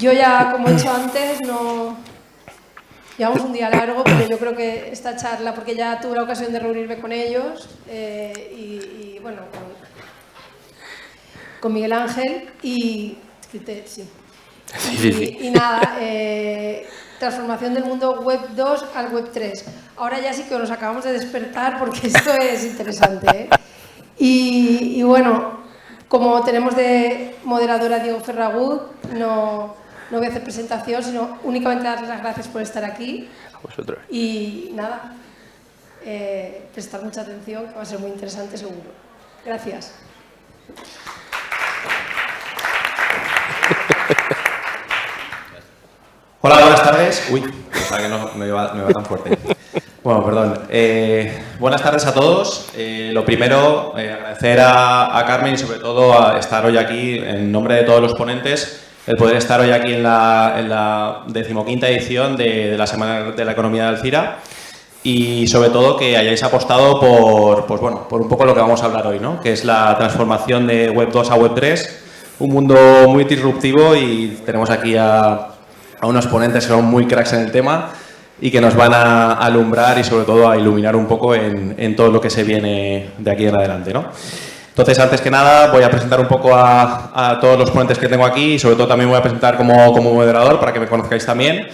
Yo ya, como he dicho antes, no... Llevamos un día largo, pero yo creo que esta charla, porque ya tuve la ocasión de reunirme con ellos y bueno, con Miguel Ángel y... Sí. Y nada, transformación del mundo web 2 al web 3. Ahora ya sí que nos acabamos de despertar porque esto es interesante, ¿eh? Y bueno, como tenemos de moderadora Diego Ferragut, no voy a hacer presentación, sino únicamente darles las gracias por estar aquí. A vosotros. Y nada, prestar mucha atención, que va a ser muy interesante seguro. Gracias. Hola, buenas tardes. Uy, pensaba que no me iba tan fuerte. Bueno, perdón. Buenas tardes a todos. Lo primero, agradecer a Carmen y sobre todo a estar hoy aquí en nombre de todos los ponentes, el poder estar hoy aquí en la 15ª edición de la Semana de la Economía de Alcira y sobre todo que hayáis apostado por un poco lo que vamos a hablar hoy, ¿no? Que es la transformación de Web 2 a Web 3, un mundo muy disruptivo y tenemos aquí a unos ponentes que son muy cracks en el tema y que nos van a alumbrar y sobre todo a iluminar un poco en todo lo que se viene de aquí en adelante, ¿no? Entonces, antes que nada, voy a presentar un poco a todos los ponentes que tengo aquí y sobre todo también voy a presentar como moderador para que me conozcáis también.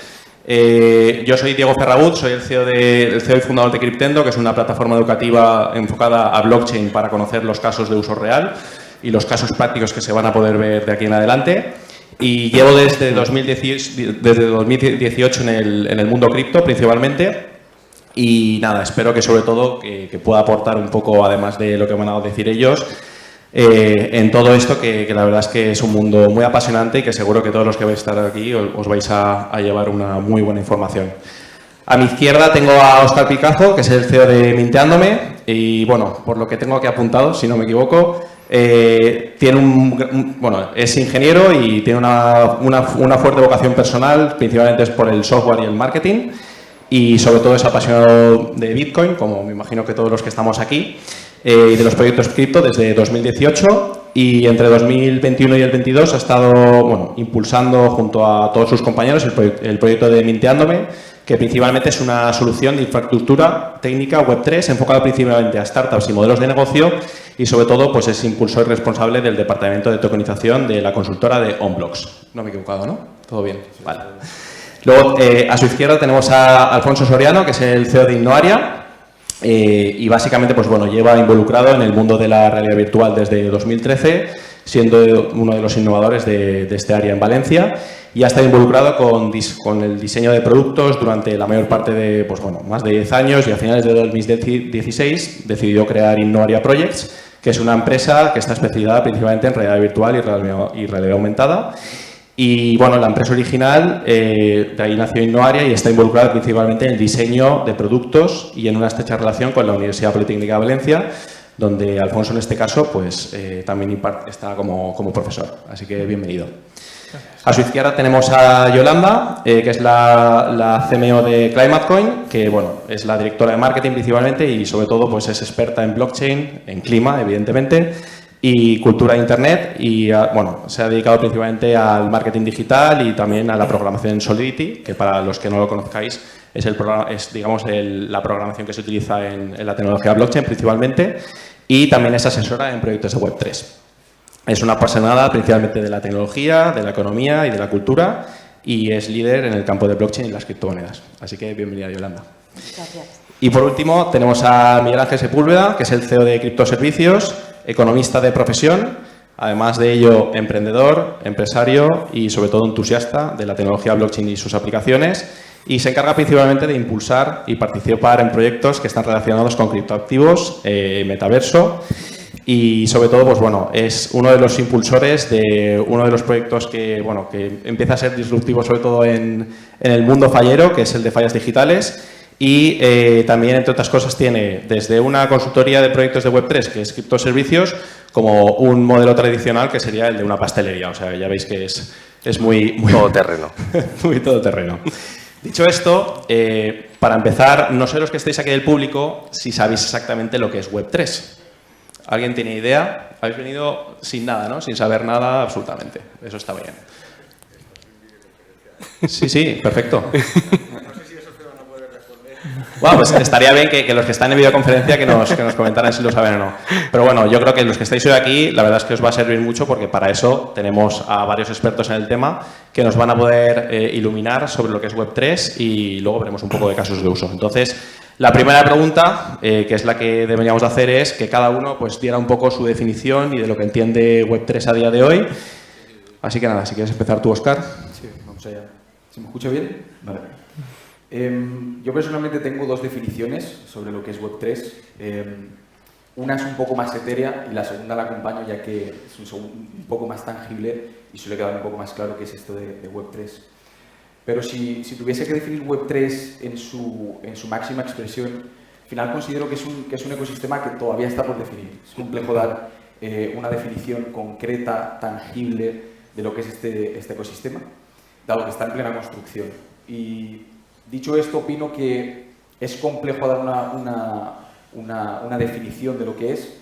Yo soy Diego Ferragut, soy el CEO y fundador de Cryptendo, que es una plataforma educativa enfocada a blockchain para conocer los casos de uso real y los casos prácticos que se van a poder ver de aquí en adelante. Y llevo desde 2018 en el mundo cripto principalmente y nada, espero que sobre todo que pueda aportar un poco, además de lo que van a decir ellos, en todo esto que la verdad es que es un mundo muy apasionante y que seguro que todos los que vais a estar aquí os vais a llevar una muy buena información. A mi izquierda tengo a Óscar Picazo, que es el CEO de Minteándome y bueno, por lo que tengo aquí apuntado, si no me equivoco, es ingeniero y tiene una fuerte vocación personal, principalmente es por el software y el marketing y sobre todo es apasionado de Bitcoin, como me imagino que todos los que estamos aquí, y de los proyectos cripto desde 2018 y entre 2021 y el 22 ha estado impulsando junto a todos sus compañeros el proyecto de Minteándome, que principalmente es una solución de infraestructura técnica Web3 enfocada principalmente a startups y modelos de negocio y sobre todo pues es impulsor y responsable del departamento de tokenización de la consultora de OnBlocks. No me he equivocado, ¿no? Todo bien. Vale. Luego, a su izquierda tenemos a Alfonso Soriano, que es el CEO de Innoaria y básicamente pues bueno, lleva involucrado en el mundo de la realidad virtual desde 2013, siendo uno de los innovadores de este área en Valencia y ha estado involucrado con el diseño de productos durante la mayor parte de más de 10 años y a finales de 2016 decidió crear Innoaria Projects, que es una empresa que está especializada principalmente en realidad virtual y realidad aumentada. Y bueno, la empresa original, de ahí nació Innoaria y está involucrada principalmente en el diseño de productos y en una estrecha relación con la Universidad Politécnica de Valencia, donde Alfonso en este caso pues también está como profesor. Así que bienvenido. A su izquierda tenemos a Yolanda, que es la CMO de ClimateCoin, que bueno, es la directora de marketing principalmente y sobre todo pues es experta en blockchain, en clima evidentemente, y cultura de internet y se ha dedicado principalmente al marketing digital y también a la programación en Solidity, que para los que no lo conozcáis es la programación que se utiliza en la tecnología blockchain principalmente y también es asesora en proyectos de Web3. Es una apasionada principalmente de la tecnología, de la economía y de la cultura y es líder en el campo de blockchain y las criptomonedas. Así que bienvenida, Yolanda. Gracias. Y por último tenemos a Miguel Ángel Sepúlveda, que es el CEO de Criptoservicios, economista de profesión, además de ello emprendedor, empresario y sobre todo entusiasta de la tecnología blockchain y sus aplicaciones y se encarga principalmente de impulsar y participar en proyectos que están relacionados con criptoactivos, metaverso y sobre todo pues bueno, es uno de los impulsores de uno de los proyectos que empieza a ser disruptivo sobre todo en el mundo fallero, que es el de fallas digitales. Y también, entre otras cosas, tiene desde una consultoría de proyectos de Web3, que es Criptoservicios, como un modelo tradicional que sería el de una pastelería. O sea, ya veis que es muy todoterreno. Muy todoterreno. Dicho esto, para empezar, no sé los que estáis aquí del público si sabéis exactamente lo que es Web3. ¿Alguien tiene idea? Habéis venido sin nada, ¿no? Sin saber nada absolutamente. Eso está bien. Sí, sí, perfecto. No sé si eso no puede responder. Bueno, pues estaría bien que los que están en videoconferencia que nos comentaran si lo saben o no. Pero bueno, yo creo que los que estáis hoy aquí, la verdad es que os va a servir mucho porque para eso tenemos a varios expertos en el tema que nos van a poder iluminar sobre lo que es Web3 y luego veremos un poco de casos de uso. Entonces, la primera pregunta, que es la que deberíamos de hacer, es que cada uno pues diera un poco su definición y de lo que entiende Web3 a día de hoy. Así que nada, si quieres empezar tú, Óscar. Sí, vamos allá. ¿Se me escucha bien? Vale. Yo personalmente tengo dos definiciones sobre lo que es Web3. Una es un poco más etérea y la segunda la acompaño ya que es un poco más tangible y suele quedar un poco más claro qué es esto de Web3. Pero si tuviese que definir Web3 en su máxima expresión, al final considero que es un ecosistema que todavía está por definir. Es complejo dar una definición concreta, tangible de lo que es este ecosistema, dado que está en plena construcción. Y dicho esto, opino que es complejo dar una definición de lo que es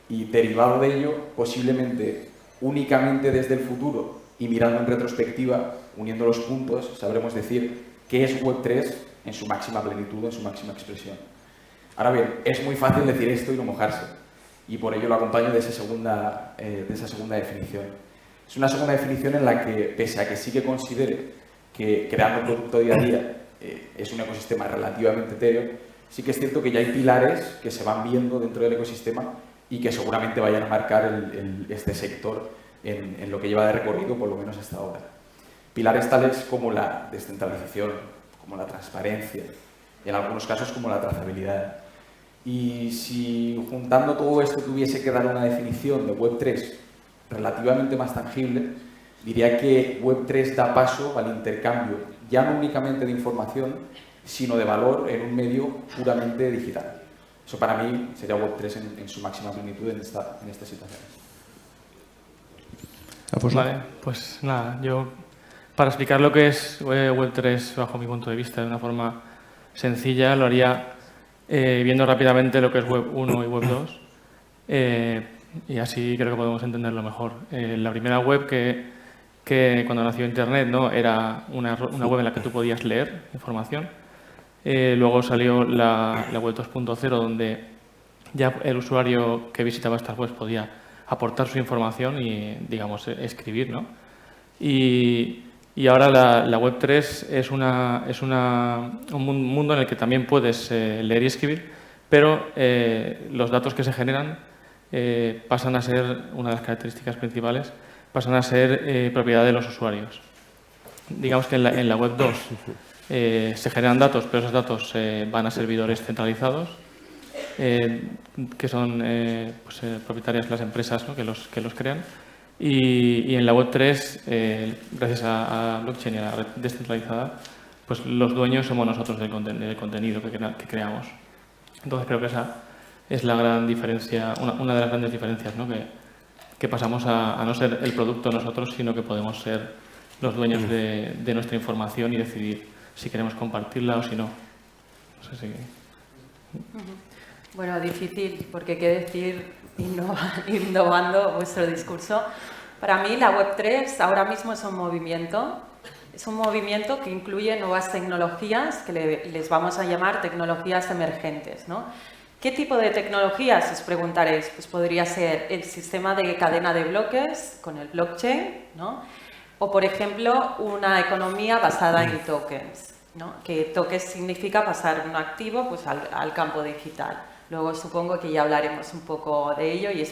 y derivado de ello, posiblemente únicamente desde el futuro y mirando en retrospectiva, uniendo los puntos, sabremos decir qué es Web3 en su máxima plenitud, en su máxima expresión. Ahora bien, es muy fácil decir esto y no mojarse, y por ello lo acompaño de esa segunda definición. Es una segunda definición en la que, pese a que sí que considere que crear un producto día a día es un ecosistema relativamente etéreo, sí que es cierto que ya hay pilares que se van viendo dentro del ecosistema y que seguramente vayan a marcar este sector en lo que lleva de recorrido, por lo menos hasta ahora. Pilares tales como la descentralización, como la transparencia, y en algunos casos como la trazabilidad. Y si juntando todo esto tuviese que dar una definición de Web3 relativamente más tangible, diría que Web3 da paso al intercambio, ya no únicamente de información, sino de valor en un medio puramente digital. Eso para mí sería Web3 en su máxima plenitud en esta situación. Vale, pues nada, yo para explicar lo que es Web3 bajo mi punto de vista de una forma sencilla, lo haría viendo rápidamente lo que es Web 1 y Web 2 y así creo que podemos entenderlo mejor. La primera web que cuando nació Internet, ¿no?, era una web en la que tú podías leer información. Luego salió la web 2.0 donde ya el usuario que visitaba estas webs podía aportar su información y, digamos, escribir, ¿no? Y ahora la web 3 es un mundo en el que también puedes leer y escribir, pero los datos que se generan pasan a ser, una de las características principales, pasan a ser propiedad de los usuarios. Digamos que en la web 2 se generan datos, pero esos datos van a servidores centralizados, que son propietarias las empresas, ¿no?, que los crean. Y en la web 3, gracias a blockchain y a la red descentralizada, pues los dueños somos nosotros del contenido que creamos. Entonces creo que esa es la gran diferencia, una de las grandes diferencias, ¿no?, que pasamos a no ser el producto nosotros, sino que podemos ser los dueños de nuestra información y decidir si queremos compartirla o si no. No sé si... Bueno, difícil, porque qué decir innovando vuestro discurso. Para mí la Web3 ahora mismo es un movimiento que incluye nuevas tecnologías que les vamos a llamar tecnologías emergentes, ¿no? ¿Qué tipo de tecnologías? Os preguntaréis. Pues podría ser el sistema de cadena de bloques con el blockchain, ¿no? O, por ejemplo, una economía basada en tokens, ¿no? Que tokens significa pasar un activo pues, al campo digital. Luego supongo que ya hablaremos un poco de ello y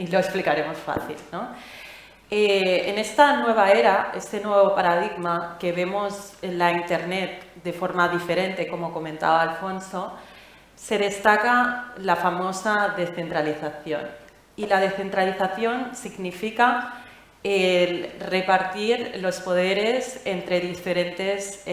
lo explicaremos fácil, ¿no? En esta nueva era, este nuevo paradigma que vemos en la Internet de forma diferente, como comentaba Alfonso, se destaca la famosa descentralización. Y la descentralización significa el repartir los poderes entre diferentes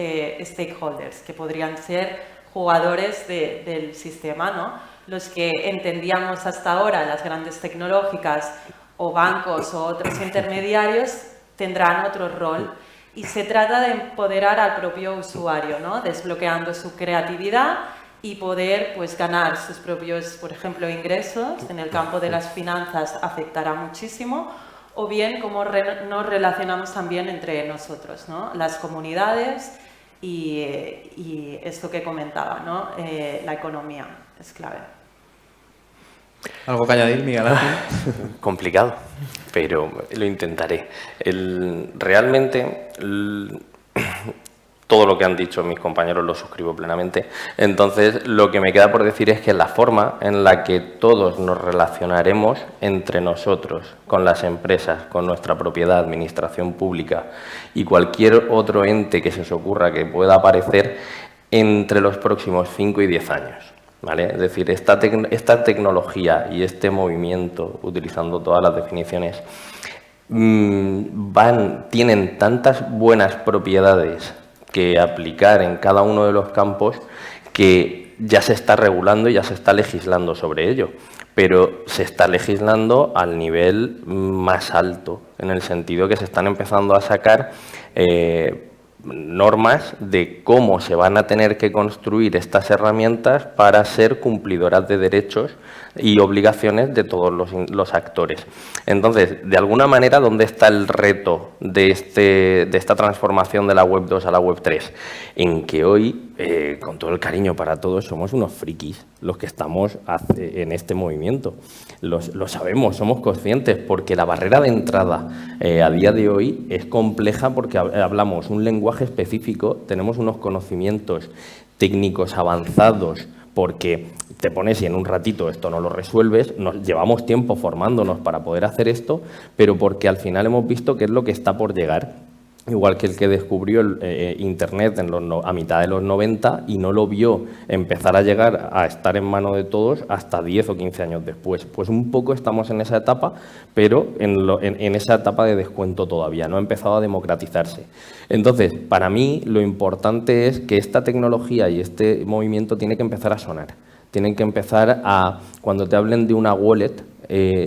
stakeholders, que podrían ser jugadores del sistema, ¿no? Los que entendíamos hasta ahora, las grandes tecnológicas o bancos o otros intermediarios, tendrán otro rol. Y se trata de empoderar al propio usuario, ¿no?, desbloqueando su creatividad y poder pues, ganar sus propios, por ejemplo, ingresos. En el campo de las finanzas afectará muchísimo, o bien cómo nos relacionamos también entre nosotros, ¿no? Las comunidades y esto que comentaba, ¿no? La economía es clave. ¿Algo que añadir, Miguel Ángel? Complicado, pero lo intentaré. Realmente, todo lo que han dicho mis compañeros lo suscribo plenamente. Entonces, lo que me queda por decir es que la forma en la que todos nos relacionaremos entre nosotros, con las empresas, con nuestra propiedad, administración pública y cualquier otro ente que se os ocurra que pueda aparecer entre los próximos 5 y 10 años. ¿Vale? Es decir, esta tecnología y este movimiento, utilizando todas las definiciones, tienen tantas buenas propiedades que aplicar en cada uno de los campos que ya se está regulando y ya se está legislando sobre ello, pero se está legislando al nivel más alto, en el sentido que se están empezando a sacar normas de cómo se van a tener que construir estas herramientas para ser cumplidoras de derechos y obligaciones de todos los actores. Entonces, de alguna manera, ¿dónde está el reto de esta transformación de la Web 2 a la Web 3? En que hoy, con todo el cariño para todos, somos unos frikis los que estamos en este movimiento. Lo sabemos, somos conscientes, porque la barrera de entrada a día de hoy es compleja porque hablamos un lenguaje específico, tenemos unos conocimientos técnicos avanzados, porque te pones y en un ratito esto no lo resuelves, llevamos tiempo formándonos para poder hacer esto, pero porque al final hemos visto qué es lo que está por llegar. Igual que el que descubrió Internet a mitad de los 90 y no lo vio empezar a llegar a estar en manos de todos hasta 10 o 15 años después. Pues un poco estamos en esa etapa, pero en esa etapa de descuento todavía, no ha empezado a democratizarse. Entonces, para mí lo importante es que esta tecnología y este movimiento tiene que empezar a sonar. Tienen que empezar a, cuando te hablen de una wallet,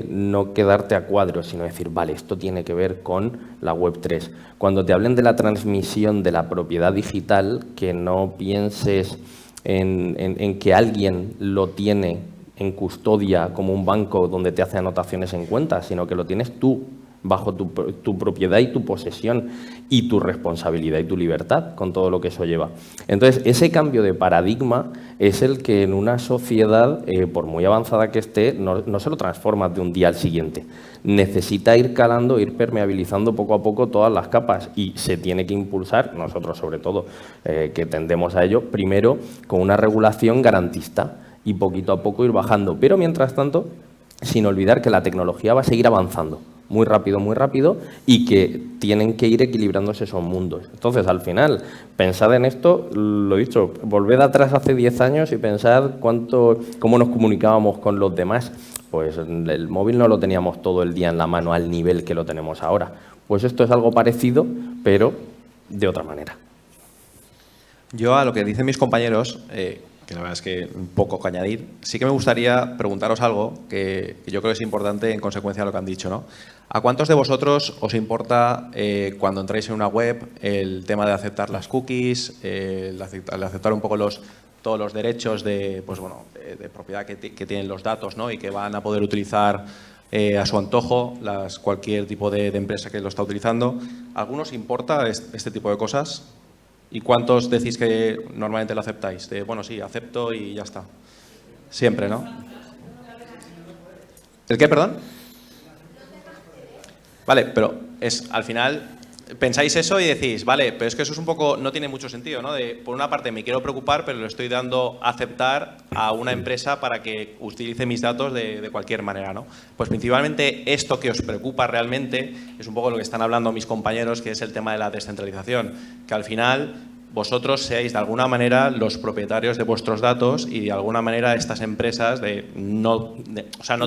no quedarte a cuadros, sino decir, vale, esto tiene que ver con la Web 3. Cuando te hablen de la transmisión de la propiedad digital, que no pienses en que alguien lo tiene en custodia como un banco donde te hace anotaciones en cuentas, sino que lo tienes tú bajo tu propiedad y tu posesión y tu responsabilidad y tu libertad con todo lo que eso lleva. Entonces, ese cambio de paradigma es el que en una sociedad, por muy avanzada que esté, no se lo transforma de un día al siguiente. Necesita ir calando, ir permeabilizando poco a poco todas las capas y se tiene que impulsar, nosotros sobre todo, que tendemos a ello, primero con una regulación garantista y poquito a poco ir bajando. Pero mientras tanto, sin olvidar que la tecnología va a seguir avanzando muy rápido y que tienen que ir equilibrándose esos mundos. Entonces, al final, pensad en esto, lo he dicho, volved atrás hace 10 años y pensad cómo nos comunicábamos con los demás. Pues el móvil no lo teníamos todo el día en la mano al nivel que lo tenemos ahora. Pues esto es algo parecido, pero de otra manera. Yo, a lo que dicen mis compañeros, que la verdad es que un poco que añadir, sí que me gustaría preguntaros algo que yo creo que es importante en consecuencia de lo que han dicho, ¿no? ¿A cuántos de vosotros os importa cuando entráis en una web el tema de aceptar las cookies, el aceptar un poco todos los derechos de propiedad que tienen los datos, ¿no? Y que van a poder utilizar a su antojo cualquier tipo de empresa que lo está utilizando? ¿A algunos importa este tipo de cosas? ¿Y cuántos decís que normalmente lo aceptáis? Bueno, sí, acepto y ya está. Siempre, ¿no? ¿El qué, perdón? Vale, pero al final pensáis eso y decís, vale, pero es que eso es un poco, no tiene mucho sentido, ¿no? Por una parte me quiero preocupar, pero le estoy dando a aceptar a una empresa para que utilice mis datos de cualquier manera, ¿no? Pues principalmente esto que os preocupa realmente es un poco lo que están hablando mis compañeros, que es el tema de la descentralización, que al final vosotros seáis de alguna manera los propietarios de vuestros datos y de alguna manera estas empresas no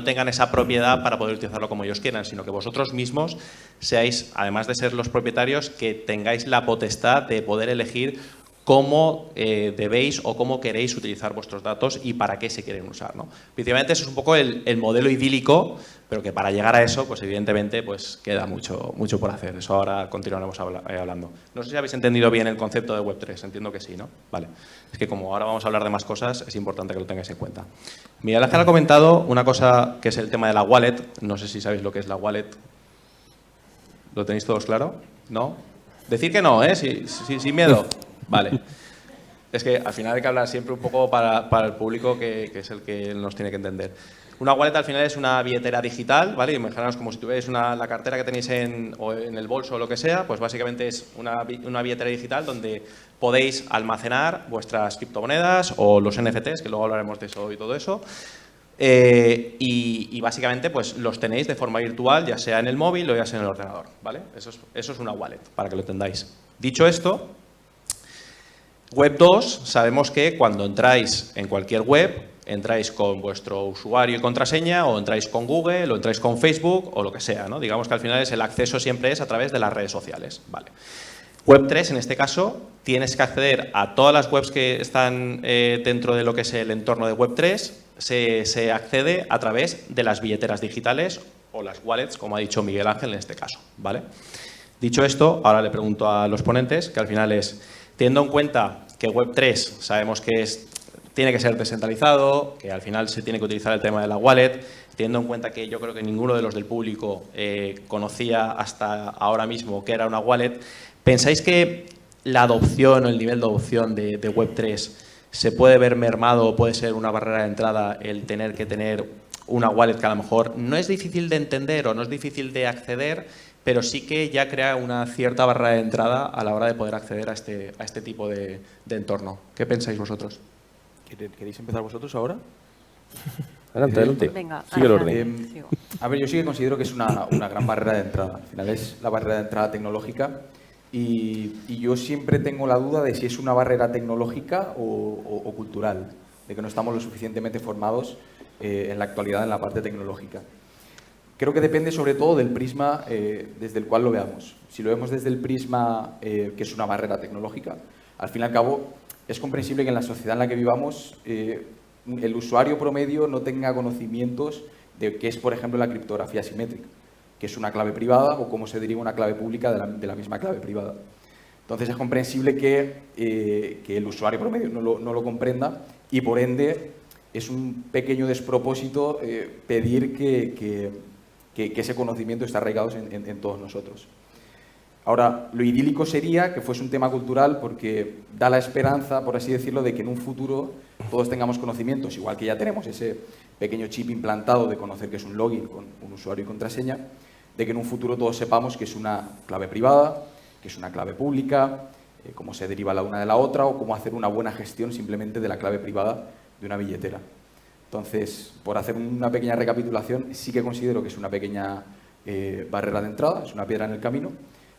tengan esa propiedad para poder utilizarlo como ellos quieran, sino que vosotros mismos seáis, además de ser los propietarios, que tengáis la potestad de poder elegir cómo debéis o cómo queréis utilizar vuestros datos y para qué se quieren usar, ¿no? Principalmente eso es un poco el modelo idílico, pero que para llegar a eso, pues evidentemente, pues queda mucho por hacer. Eso ahora continuaremos hablando. No sé si habéis entendido bien el concepto de Web3, entiendo que sí, ¿no? Vale. Es que como ahora vamos a hablar de más cosas, es importante que lo tengáis en cuenta. Miguel Ángel ha comentado una cosa que es el tema de la wallet. No sé si sabéis lo que es la wallet. ¿Lo tenéis todos claro? ¿No? Decir que no, ¿eh? Sin miedo. Vale. Es que al final hay que hablar siempre un poco para el público que es el que nos tiene que entender. Una wallet al final es una billetera digital, ¿vale? Imaginaos como si tuvierais la cartera que tenéis en el bolso o lo que sea, pues básicamente es una billetera digital donde podéis almacenar vuestras criptomonedas o los NFTs, que luego hablaremos de eso y todo eso. Y básicamente pues los tenéis de forma virtual, ya sea en el móvil o ya sea en el ordenador, ¿vale? Eso es una wallet, para que lo entendáis. Dicho esto, Web 2, sabemos que cuando entráis en cualquier web, entráis con vuestro usuario y contraseña, o entráis con Google, o entráis con Facebook, o lo que sea, ¿no? Digamos que al final el acceso siempre es a través de las redes sociales, ¿vale? Web 3, en este caso, tienes que acceder a todas las webs que están dentro de lo que es el entorno de Web 3, se accede a través de las billeteras digitales o las wallets, como ha dicho Miguel Ángel en este caso, ¿vale? Dicho esto, ahora le pregunto a los ponentes, que al final es, teniendo en cuenta que Web 3 sabemos que tiene que ser descentralizado, que al final se tiene que utilizar el tema de la wallet, teniendo en cuenta que yo creo que ninguno de los del público conocía hasta ahora mismo qué era una wallet, ¿pensáis que la adopción o el nivel de adopción de Web 3 se puede ver mermado o puede ser una barrera de entrada el tener que tener una wallet que a lo mejor no es difícil de entender o no es difícil de acceder, pero sí que ya crea una cierta barrera de entrada a la hora de poder acceder a este tipo de entorno? ¿Qué pensáis vosotros? ¿Queréis empezar vosotros ahora? Adelante, adelante. Venga, sigue el orden. sigo. A ver, yo sí que considero que es una gran barrera de entrada. Al final es la barrera de entrada tecnológica y yo siempre tengo la duda de si es una barrera tecnológica o cultural, de que no estamos lo suficientemente formados en la actualidad en la parte tecnológica. Creo que depende sobre todo del prisma desde el cual lo veamos. Si lo vemos desde el prisma que es una barrera tecnológica, al fin y al cabo es comprensible que en la sociedad en la que vivamos el usuario promedio no tenga conocimientos de qué es, por ejemplo, la criptografía asimétrica, que es una clave privada o cómo se deriva una clave pública de la misma clave privada. Entonces es comprensible que el usuario promedio no lo comprenda y por ende es un pequeño despropósito pedir que ese conocimiento esté arraigado en todos nosotros. Ahora, lo idílico sería que fuese un tema cultural porque da la esperanza, por así decirlo, de que en un futuro todos tengamos conocimientos, igual que ya tenemos ese pequeño chip implantado de conocer que es un login con un usuario y contraseña, de que en un futuro todos sepamos que es una clave privada, que es una clave pública, cómo se deriva la una de la otra o cómo hacer una buena gestión simplemente de la clave privada de una billetera. Entonces, por hacer una pequeña recapitulación, sí que considero que es una pequeña barrera de entrada, es una piedra en el camino,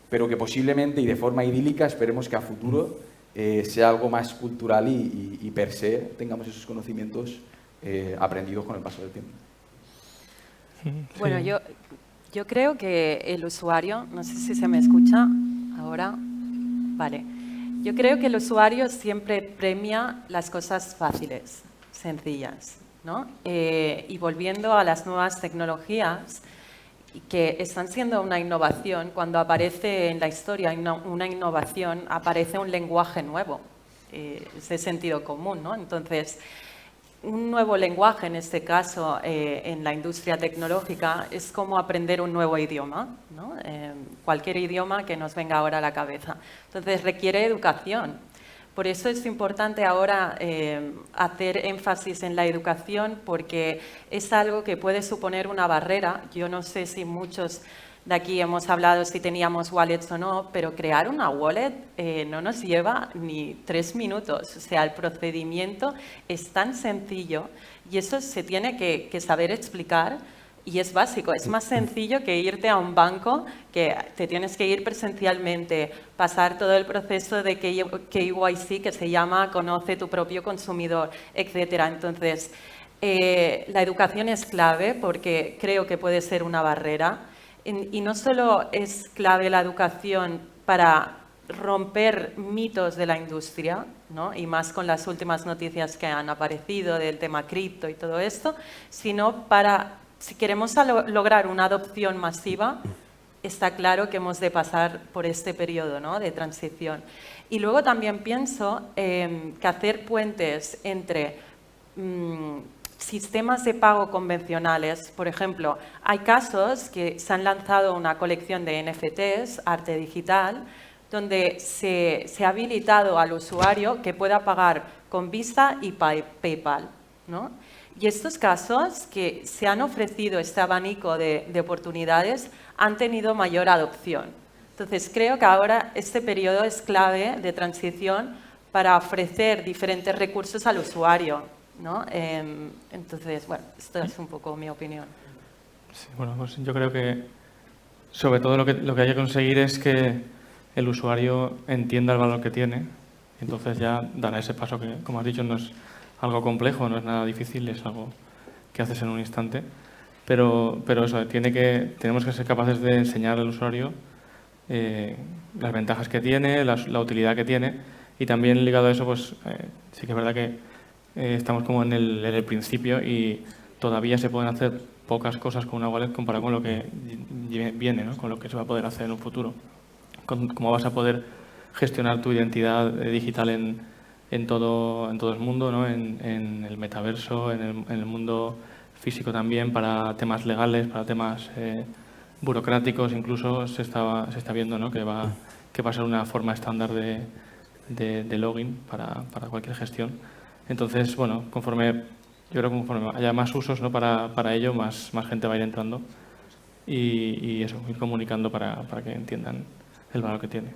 pero que posiblemente y de forma idílica esperemos que a futuro sea algo más cultural y per se tengamos esos conocimientos aprendidos con el paso del tiempo. Bueno, yo creo que el usuario, no sé si se me escucha ahora, vale, yo creo que el usuario siempre premia las cosas fáciles, sencillas, ¿no? Y volviendo a las nuevas tecnologías, que están siendo una innovación, cuando aparece en la historia una innovación, aparece un lenguaje nuevo, es de sentido común, ¿no? Entonces, un nuevo lenguaje, en este caso, en la industria tecnológica, es como aprender un nuevo idioma, ¿no? Cualquier idioma que nos venga ahora a la cabeza. Entonces, requiere educación. Por eso es importante ahora hacer énfasis en la educación, porque es algo que puede suponer una barrera. Yo no sé si muchos de aquí hemos hablado si teníamos wallets o no, pero crear una wallet no nos lleva ni 3 minutos. O sea, el procedimiento es tan sencillo y eso se tiene que saber explicar. Y es básico, es más sencillo que irte a un banco, que te tienes que ir presencialmente, pasar todo el proceso de KYC, que se llama Conoce tu propio consumidor, etc. Entonces, la educación es clave porque creo que puede ser una barrera. Y no solo es clave la educación para romper mitos de la industria, ¿no? Y más con las últimas noticias que han aparecido del tema cripto y todo esto, sino para... Si queremos lograr una adopción masiva, está claro que hemos de pasar por este periodo, ¿no?, de transición. Y luego también pienso que hacer puentes entre sistemas de pago convencionales. Por ejemplo, hay casos que se han lanzado una colección de NFTs, arte digital, donde se ha habilitado al usuario que pueda pagar con Visa y PayPal, ¿no? Y estos casos que se han ofrecido este abanico de oportunidades han tenido mayor adopción. Entonces, creo que ahora este periodo es clave de transición para ofrecer diferentes recursos al usuario, ¿no? Entonces, bueno, esta es un poco mi opinión. Sí, bueno, pues yo creo que sobre todo lo que hay que conseguir es que el usuario entienda el valor que tiene. Entonces ya dará ese paso que, como has dicho, no es algo complejo, no es nada difícil, es algo que haces en un instante. Pero eso, tenemos que ser capaces de enseñar al usuario las ventajas que tiene, la utilidad que tiene, y también ligado a eso, pues sí que es verdad que estamos como en el principio y todavía se pueden hacer pocas cosas con una wallet comparado con lo que viene, ¿no? Con lo que se va a poder hacer en un futuro. Cómo vas a poder gestionar tu identidad digital en todo el mundo, ¿no? En el metaverso, en el mundo físico también, para temas legales, para temas burocráticos, incluso se está viendo, ¿no? que va a ser una forma estándar de login para cualquier gestión. Entonces, bueno, yo creo que conforme haya más usos, ¿no? para ello, más gente va a ir entrando y eso, ir comunicando para que entiendan el valor que tiene.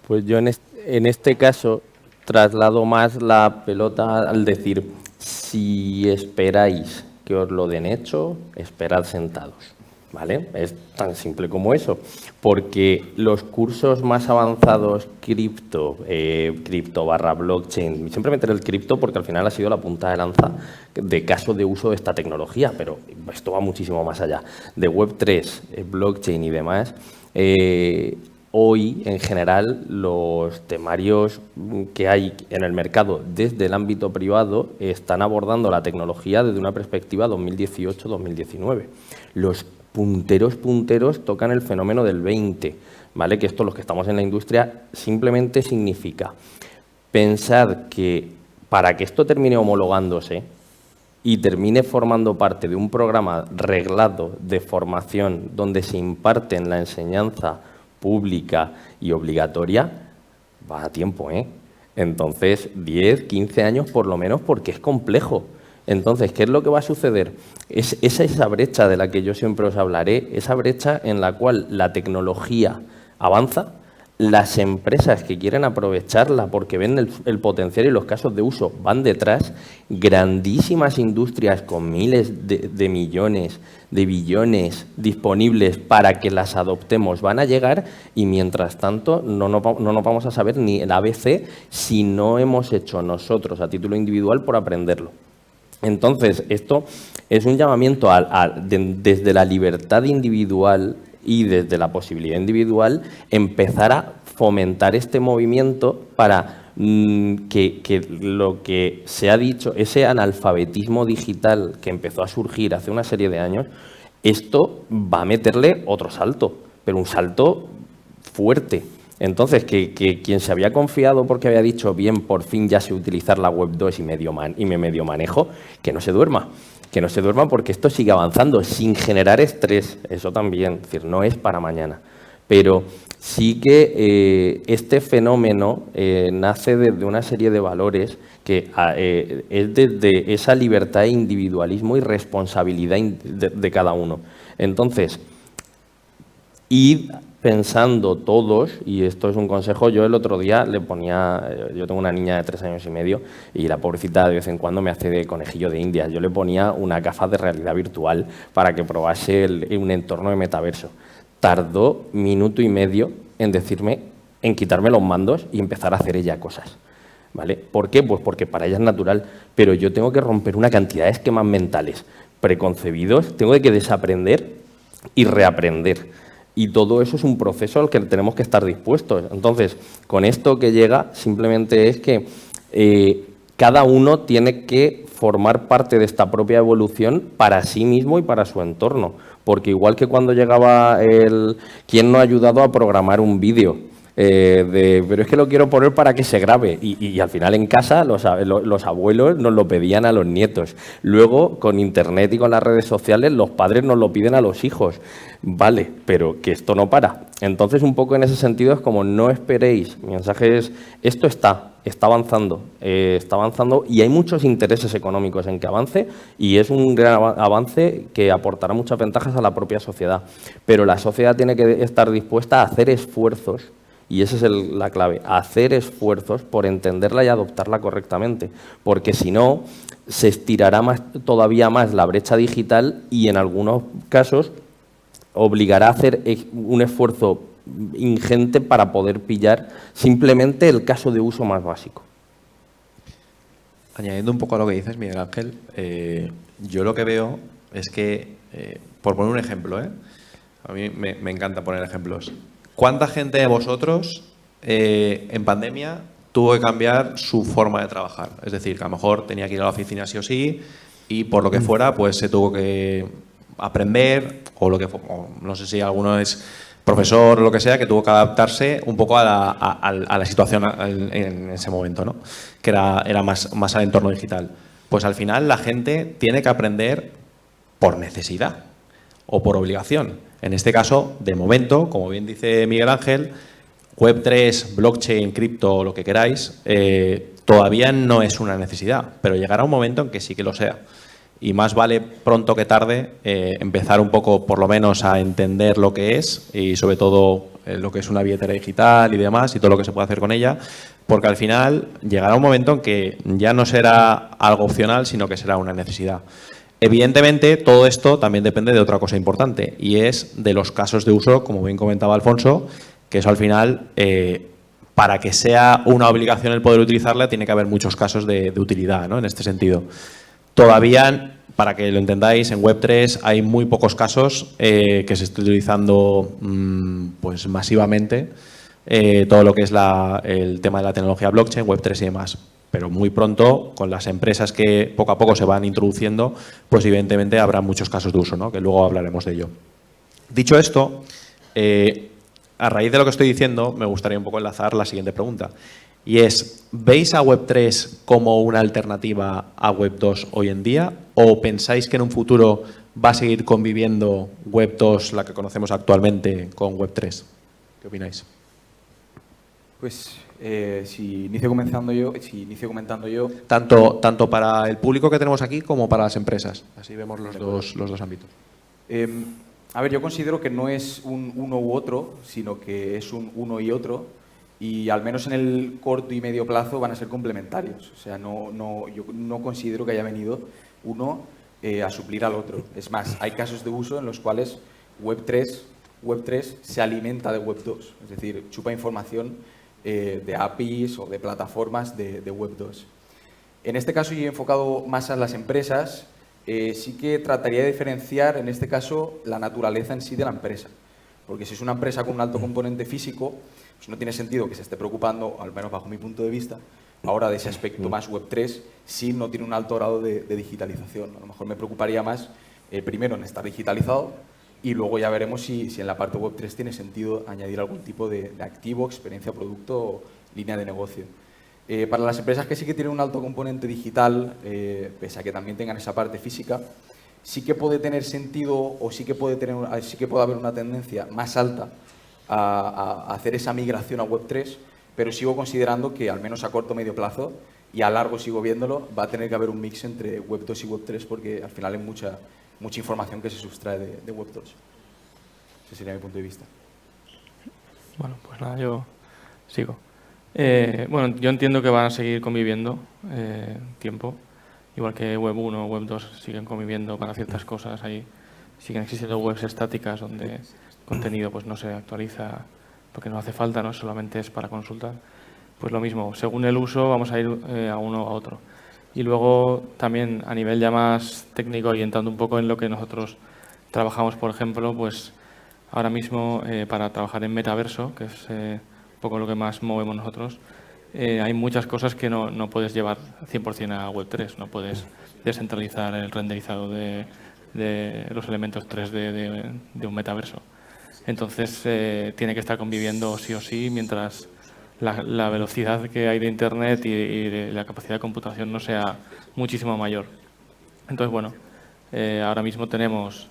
Pues yo en este caso traslado más la pelota al decir, si esperáis que os lo den hecho, esperad sentados, ¿vale? Es tan simple como eso, porque los cursos más avanzados cripto /blockchain, siempre meteré el cripto porque al final ha sido la punta de lanza de caso de uso de esta tecnología, pero esto va muchísimo más allá, de Web3, blockchain y demás. Hoy, en general, los temarios que hay en el mercado desde el ámbito privado están abordando la tecnología desde una perspectiva 2018-2019. Los punteros tocan el fenómeno del 20, ¿vale? Que esto, los que estamos en la industria, simplemente significa pensar que para que esto termine homologándose y termine formando parte de un programa reglado de formación donde se imparte en la enseñanza pública y obligatoria, va a tiempo, ¿eh? Entonces, 10, 15 años por lo menos, porque es complejo. Entonces, ¿qué es lo que va a suceder? Es esa brecha de la que yo siempre os hablaré, esa brecha en la cual la tecnología avanza, las empresas que quieren aprovecharla porque ven el potencial y los casos de uso van detrás, grandísimas industrias con miles de millones, de billones disponibles para que las adoptemos van a llegar, y mientras tanto no nos vamos a saber ni el ABC si no hemos hecho nosotros a título individual por aprenderlo. Entonces, esto es un llamamiento desde la libertad individual y desde la posibilidad individual empezar a fomentar este movimiento para que lo que se ha dicho, ese analfabetismo digital que empezó a surgir hace una serie de años, esto va a meterle otro salto, pero un salto fuerte. Entonces, que quien se había confiado porque había dicho, bien, por fin ya sé utilizar la Web 2 y me medio manejo, que no se duerma. Que no se duerma porque esto sigue avanzando sin generar estrés, eso también, es decir, no es para mañana. Pero sí que este fenómeno nace desde una serie de valores que es desde esa libertad e individualismo y responsabilidad de cada uno. Entonces, id pensando todos, y esto es un consejo, yo el otro día le ponía, yo tengo una niña de 3 años y medio y la pobrecita de vez en cuando me hace de conejillo de Indias, yo le ponía una gafas de realidad virtual para que probase un entorno de metaverso. Tardó 1 minuto y medio en quitarme los mandos y empezar a hacer ella cosas, ¿vale? ¿Por qué? Pues porque para ella es natural, pero yo tengo que romper una cantidad de esquemas mentales preconcebidos, tengo que desaprender y reaprender. Y todo eso es un proceso al que tenemos que estar dispuestos. Entonces, con esto que llega, simplemente es que cada uno tiene que formar parte de esta propia evolución para sí mismo y para su entorno. Porque igual que cuando llegaba ¿quién no ha ayudado a programar un vídeo? pero es que lo quiero poner para que se grabe. Y al final en casa los abuelos nos lo pedían a los nietos. Luego, con Internet y con las redes sociales, los padres nos lo piden a los hijos. Vale, pero que esto no para. Entonces, un poco en ese sentido es como no esperéis. Mi mensaje es, esto está avanzando y hay muchos intereses económicos en que avance y es un gran avance que aportará muchas ventajas a la propia sociedad. Pero la sociedad tiene que estar dispuesta a hacer esfuerzos, y esa es la clave, hacer esfuerzos por entenderla y adoptarla correctamente, porque si no, se estirará todavía más la brecha digital y en algunos casos obligará a hacer un esfuerzo ingente para poder pillar simplemente el caso de uso más básico. Añadiendo un poco a lo que dices, Miguel Ángel, yo lo que veo es que, por poner un ejemplo, a mí me encanta poner ejemplos. ¿Cuánta gente de vosotros en pandemia tuvo que cambiar su forma de trabajar? Es decir, que a lo mejor tenía que ir a la oficina sí o sí y por lo que fuera pues se tuvo que aprender o no sé si alguno es profesor o lo que sea, que tuvo que adaptarse un poco a la situación en ese momento, ¿no? Que era más al entorno digital. Pues al final la gente tiene que aprender por necesidad o por obligación. En este caso, de momento, como bien dice Miguel Ángel, Web3, blockchain, cripto, lo que queráis, todavía no es una necesidad, pero llegará un momento en que sí que lo sea. Y más vale pronto que tarde empezar un poco, por lo menos, a entender lo que es y sobre todo lo que es una billetera digital y demás y todo lo que se puede hacer con ella, porque al final llegará un momento en que ya no será algo opcional, sino que será una necesidad. Evidentemente, todo esto también depende de otra cosa importante y es de los casos de uso, como bien comentaba Alfonso, que eso al final, para que sea una obligación el poder utilizarla, tiene que haber muchos casos de utilidad, ¿no? En este sentido. Todavía, para que lo entendáis, en Web3 hay muy pocos casos que se esté utilizando pues masivamente todo lo que es el tema de la tecnología blockchain, Web3 y demás. Pero muy pronto, con las empresas que poco a poco se van introduciendo, pues evidentemente habrá muchos casos de uso, ¿no? Que luego hablaremos de ello. Dicho esto, a raíz de lo que estoy diciendo, me gustaría un poco enlazar la siguiente pregunta. Y es, ¿veis a Web3 como una alternativa a Web2 hoy en día? ¿O pensáis que en un futuro va a seguir conviviendo Web2, la que conocemos actualmente, con Web3? ¿Qué opináis? Pues si inicio comentando yo, Tanto para el público que tenemos aquí como para las empresas. Así vemos los dos ámbitos. A ver, yo considero que no es un uno u otro, sino que es un uno y otro. Y al menos en el corto y medio plazo van a ser complementarios. O sea, yo no considero que haya venido uno a suplir al otro. Es más, hay casos de uso en los cuales Web3 se alimenta de Web2. Es decir, chupa información de APIs o de plataformas de Web2. En este caso, yo he enfocado más a las empresas. Sí que trataría de diferenciar, en este caso, la naturaleza en sí de la empresa. Porque si es una empresa con un alto componente físico, pues no tiene sentido que se esté preocupando, al menos bajo mi punto de vista, ahora de ese aspecto más Web3, si no tiene un alto grado de digitalización. A lo mejor me preocuparía más, primero, en estar digitalizado y luego ya veremos si en la parte Web3 tiene sentido añadir algún tipo de activo, experiencia, producto o línea de negocio. Para las empresas que sí que tienen un alto componente digital, pese a que también tengan esa parte física, sí que puede tener sentido o sí que puede haber una tendencia más alta a hacer esa migración a Web3, pero sigo considerando que al menos a corto o medio plazo y a largo sigo viéndolo, va a tener que haber un mix entre Web2 y Web3 porque al final hay mucha información que se sustrae de Web2. Ese sería mi punto de vista. Bueno, pues nada, yo sigo. Bueno, yo entiendo que van a seguir conviviendo tiempo, igual que Web1 o Web2 siguen conviviendo para ciertas cosas. Ahí siguen existiendo webs estáticas donde contenido pues no se actualiza porque no hace falta, no solamente es para consultar. Pues lo mismo, según el uso vamos a ir a uno o a otro. Y luego también a nivel ya más técnico, orientando un poco en lo que nosotros trabajamos, por ejemplo, pues ahora mismo para trabajar en metaverso, que es un poco lo que más movemos nosotros, hay muchas cosas que no puedes llevar 100% a Web3, no puedes descentralizar el renderizado de los elementos 3D de un metaverso. Entonces, tiene que estar conviviendo sí o sí mientras la velocidad que hay de Internet y de la capacidad de computación no sea muchísimo mayor. Entonces, bueno, ahora mismo tenemos,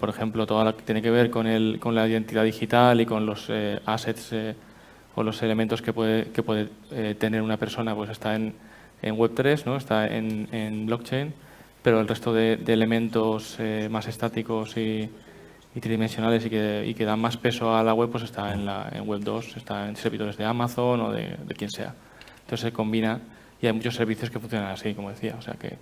por ejemplo, todo lo que tiene que ver con la identidad digital y con los assets o los elementos que puede tener una persona, pues está en Web3, ¿no? Está en blockchain, pero el resto de elementos más estáticos y tridimensionales y que dan más peso a la web, pues está en Web 2, está en servidores de Amazon o de quien sea. Entonces se combina y hay muchos servicios que funcionan así, como decía. O sea que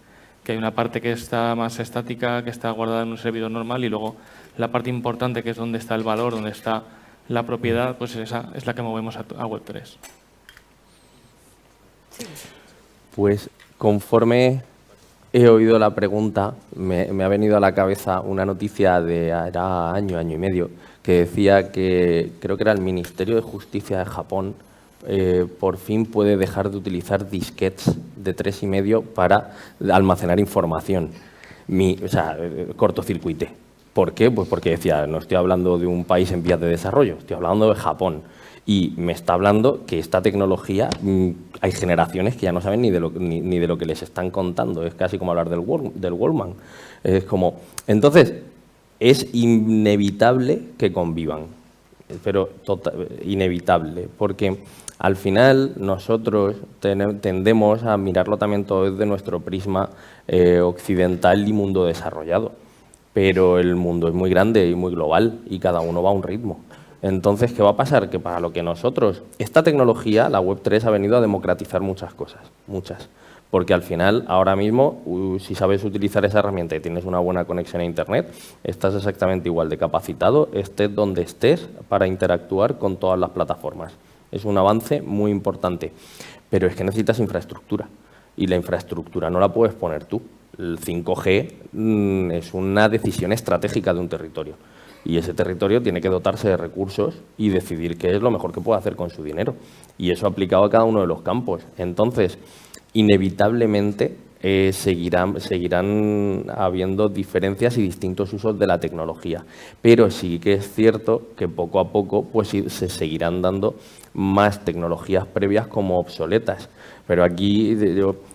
hay una parte que está más estática, que está guardada en un servidor normal, y luego la parte importante, que es donde está el valor, donde está la propiedad, pues esa es la que movemos a Web 3. Pues conforme he oído la pregunta, me ha venido a la cabeza una noticia de era año y medio, que decía que creo que era el Ministerio de Justicia de Japón por fin puede dejar de utilizar disquetes de 3,5 para almacenar información. Cortocircuité. ¿Por qué? Pues porque decía, no estoy hablando de un país en vías de desarrollo, estoy hablando de Japón. Y me está hablando que esta tecnología, hay generaciones que ya no saben ni de lo que les están contando. Es casi como hablar del Wallman. Es como, entonces, es inevitable que convivan, pero inevitable, porque al final nosotros tendemos a mirarlo también todo desde nuestro prisma occidental y mundo desarrollado. Pero el mundo es muy grande y muy global y cada uno va a un ritmo. Entonces, ¿qué va a pasar? Que para lo que nosotros... Esta tecnología, la Web3, ha venido a democratizar muchas cosas, muchas. Porque al final, ahora mismo, si sabes utilizar esa herramienta y tienes una buena conexión a Internet, estás exactamente igual de capacitado, estés donde estés, para interactuar con todas las plataformas. Es un avance muy importante. Pero es que necesitas infraestructura. Y la infraestructura no la puedes poner tú. El 5G es una decisión estratégica de un territorio. Y ese territorio tiene que dotarse de recursos y decidir qué es lo mejor que puede hacer con su dinero. Y eso aplicado a cada uno de los campos. Entonces, inevitablemente seguirán habiendo diferencias y distintos usos de la tecnología. Pero sí que es cierto que poco a poco pues, se seguirán dando más tecnologías previas como obsoletas. Pero aquí,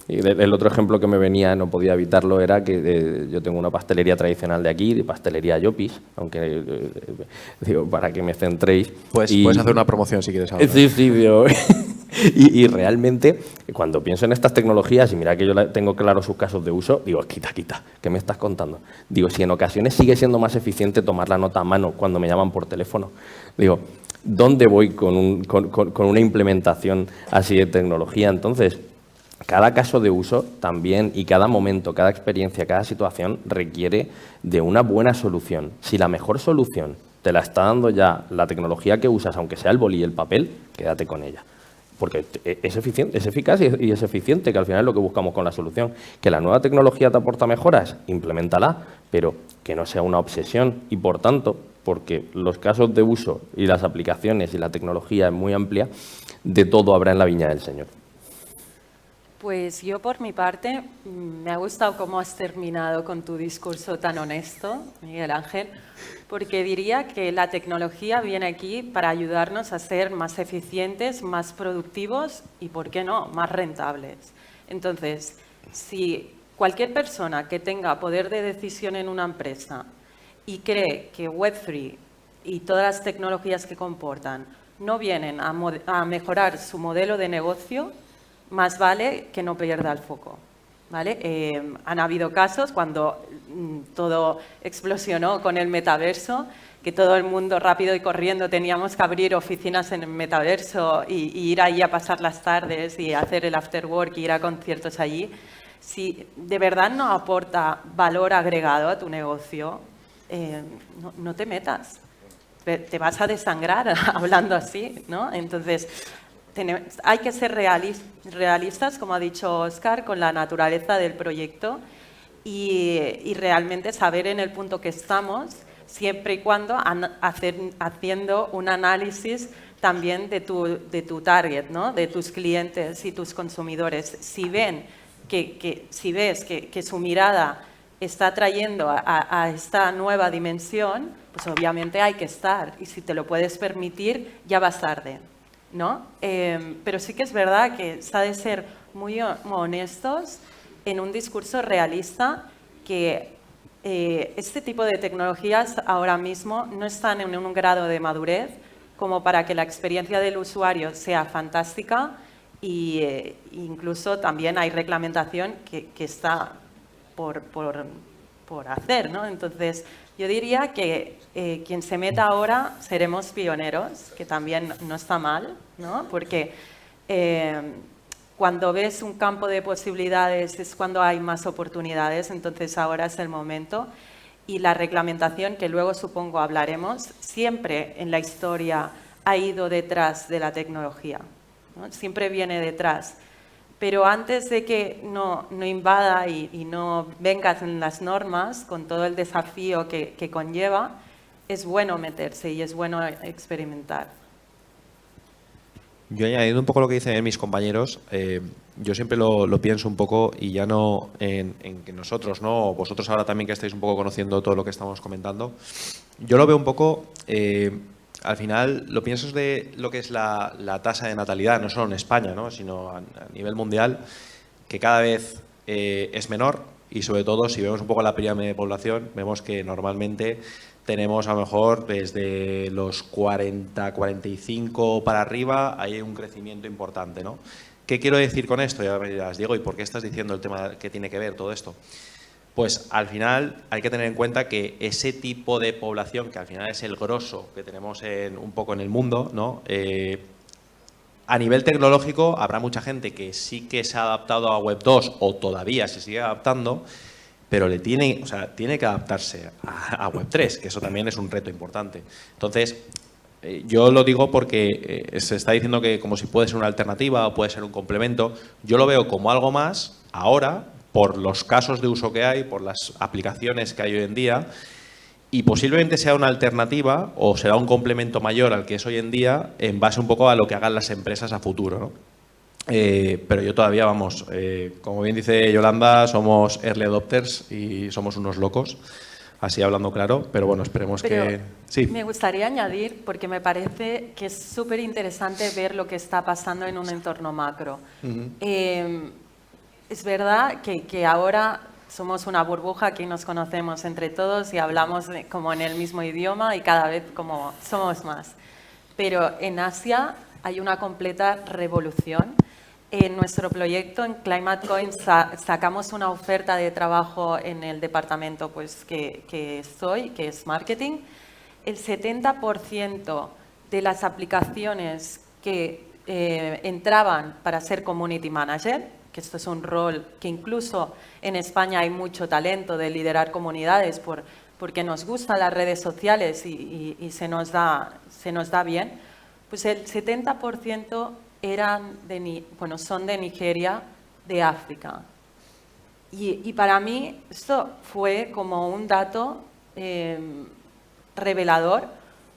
el otro ejemplo que me venía, no podía evitarlo, era que yo tengo una pastelería tradicional de aquí, de pastelería Llopis, aunque digo, para que me centréis. Puedes hacer una promoción si quieres ahora. Sí, digo, y realmente, cuando pienso en estas tecnologías, y mira que yo tengo claro sus casos de uso, digo, quita, ¿qué me estás contando? Digo, si en ocasiones sigue siendo más eficiente tomar la nota a mano cuando me llaman por teléfono, digo, ¿dónde voy con una implementación así de tecnología? Entonces, cada caso de uso también y cada momento, cada experiencia, cada situación requiere de una buena solución. Si la mejor solución te la está dando ya la tecnología que usas, aunque sea el boli y el papel, quédate con ella. Porque es eficiente, es eficaz y es eficiente, que al final es lo que buscamos con la solución. Que la nueva tecnología te aporta mejoras, implementala, pero que no sea una obsesión y, por tanto, porque los casos de uso y las aplicaciones y la tecnología es muy amplia, de todo habrá en la viña del Señor. Pues yo, por mi parte, me ha gustado cómo has terminado con tu discurso tan honesto, Miguel Ángel, porque diría que la tecnología viene aquí para ayudarnos a ser más eficientes, más productivos y, ¿por qué no?, más rentables. Entonces, si cualquier persona que tenga poder de decisión en una empresa y cree que Web3 y todas las tecnologías que comportan no vienen a mejorar su modelo de negocio, más vale que no pierda el foco, ¿vale? Han habido casos cuando todo explosionó con el metaverso, que todo el mundo rápido y corriendo teníamos que abrir oficinas en el metaverso y ir ahí a pasar las tardes y hacer el after work y ir a conciertos allí. Si de verdad no aporta valor agregado a tu negocio, no te metas. Te vas a desangrar hablando así, ¿no? Entonces, hay que ser realistas, como ha dicho Óscar, con la naturaleza del proyecto y realmente saber en el punto que estamos, siempre y cuando haciendo un análisis también de tu target, ¿no? De tus clientes y tus consumidores. Si ves que su mirada está trayendo a esta nueva dimensión, pues obviamente hay que estar. Y si te lo puedes permitir, ya vas tarde, ¿no? Pero sí que es verdad que se ha de ser muy honestos en un discurso realista que este tipo de tecnologías ahora mismo no están en un grado de madurez como para que la experiencia del usuario sea fantástica e incluso también hay reglamentación que está por hacer, ¿no? Entonces, yo diría que quien se meta ahora seremos pioneros, que también no está mal, ¿no? Porque cuando ves un campo de posibilidades es cuando hay más oportunidades, entonces ahora es el momento. Y la reglamentación, que luego supongo hablaremos, siempre en la historia ha ido detrás de la tecnología, ¿no? Siempre viene detrás. Pero antes de que no invada y no vengas en las normas, con todo el desafío que conlleva, es bueno meterse y es bueno experimentar. Yo añadiendo un poco lo que dicen mis compañeros, yo siempre lo pienso un poco y ya no en que nosotros, ¿no? Vosotros ahora también que estáis un poco conociendo todo lo que estamos comentando, yo lo veo un poco, al final lo pienso de lo que es la tasa de natalidad, no solo en España, ¿no? Sino a nivel mundial, que cada vez es menor y sobre todo si vemos un poco la pirámide de población, vemos que normalmente tenemos a lo mejor desde los 40, 45 para arriba, hay un crecimiento importante, ¿no? ¿Qué quiero decir con esto? Ya me dirás, Diego, ¿y por qué estás diciendo el tema que tiene que ver todo esto? Pues al final hay que tener en cuenta que ese tipo de población, que al final es el grosso que tenemos un poco en el mundo, ¿no? A nivel tecnológico habrá mucha gente que sí que se ha adaptado a Web 2 o todavía se sigue adaptando, pero tiene que adaptarse a Web 3, que eso también es un reto importante. Entonces, yo lo digo porque se está diciendo que como si puede ser una alternativa o puede ser un complemento. Yo lo veo como algo más ahora, por los casos de uso que hay, por las aplicaciones que hay hoy en día, y posiblemente sea una alternativa o será un complemento mayor al que es hoy en día en base un poco a lo que hagan las empresas a futuro, ¿no? Pero yo todavía, vamos, como bien dice Yolanda, somos early adopters y somos unos locos, así hablando claro, pero bueno, esperemos que... Sí. Me gustaría añadir, porque me parece que es súper interesante ver lo que está pasando en un entorno macro. Es verdad que ahora somos una burbuja, aquí nos conocemos entre todos y hablamos como en el mismo idioma y cada vez como somos más. Pero en Asia hay una completa revolución. En nuestro proyecto, en Climate Coin, sacamos una oferta de trabajo en el departamento pues, que estoy, que es marketing. El 70% de las aplicaciones que entraban para ser community manager, que esto es un rol que incluso en España hay mucho talento de liderar comunidades porque nos gustan las redes sociales y se nos da bien, pues el 70% son de Nigeria, de África. Y para mí esto fue como un dato revelador,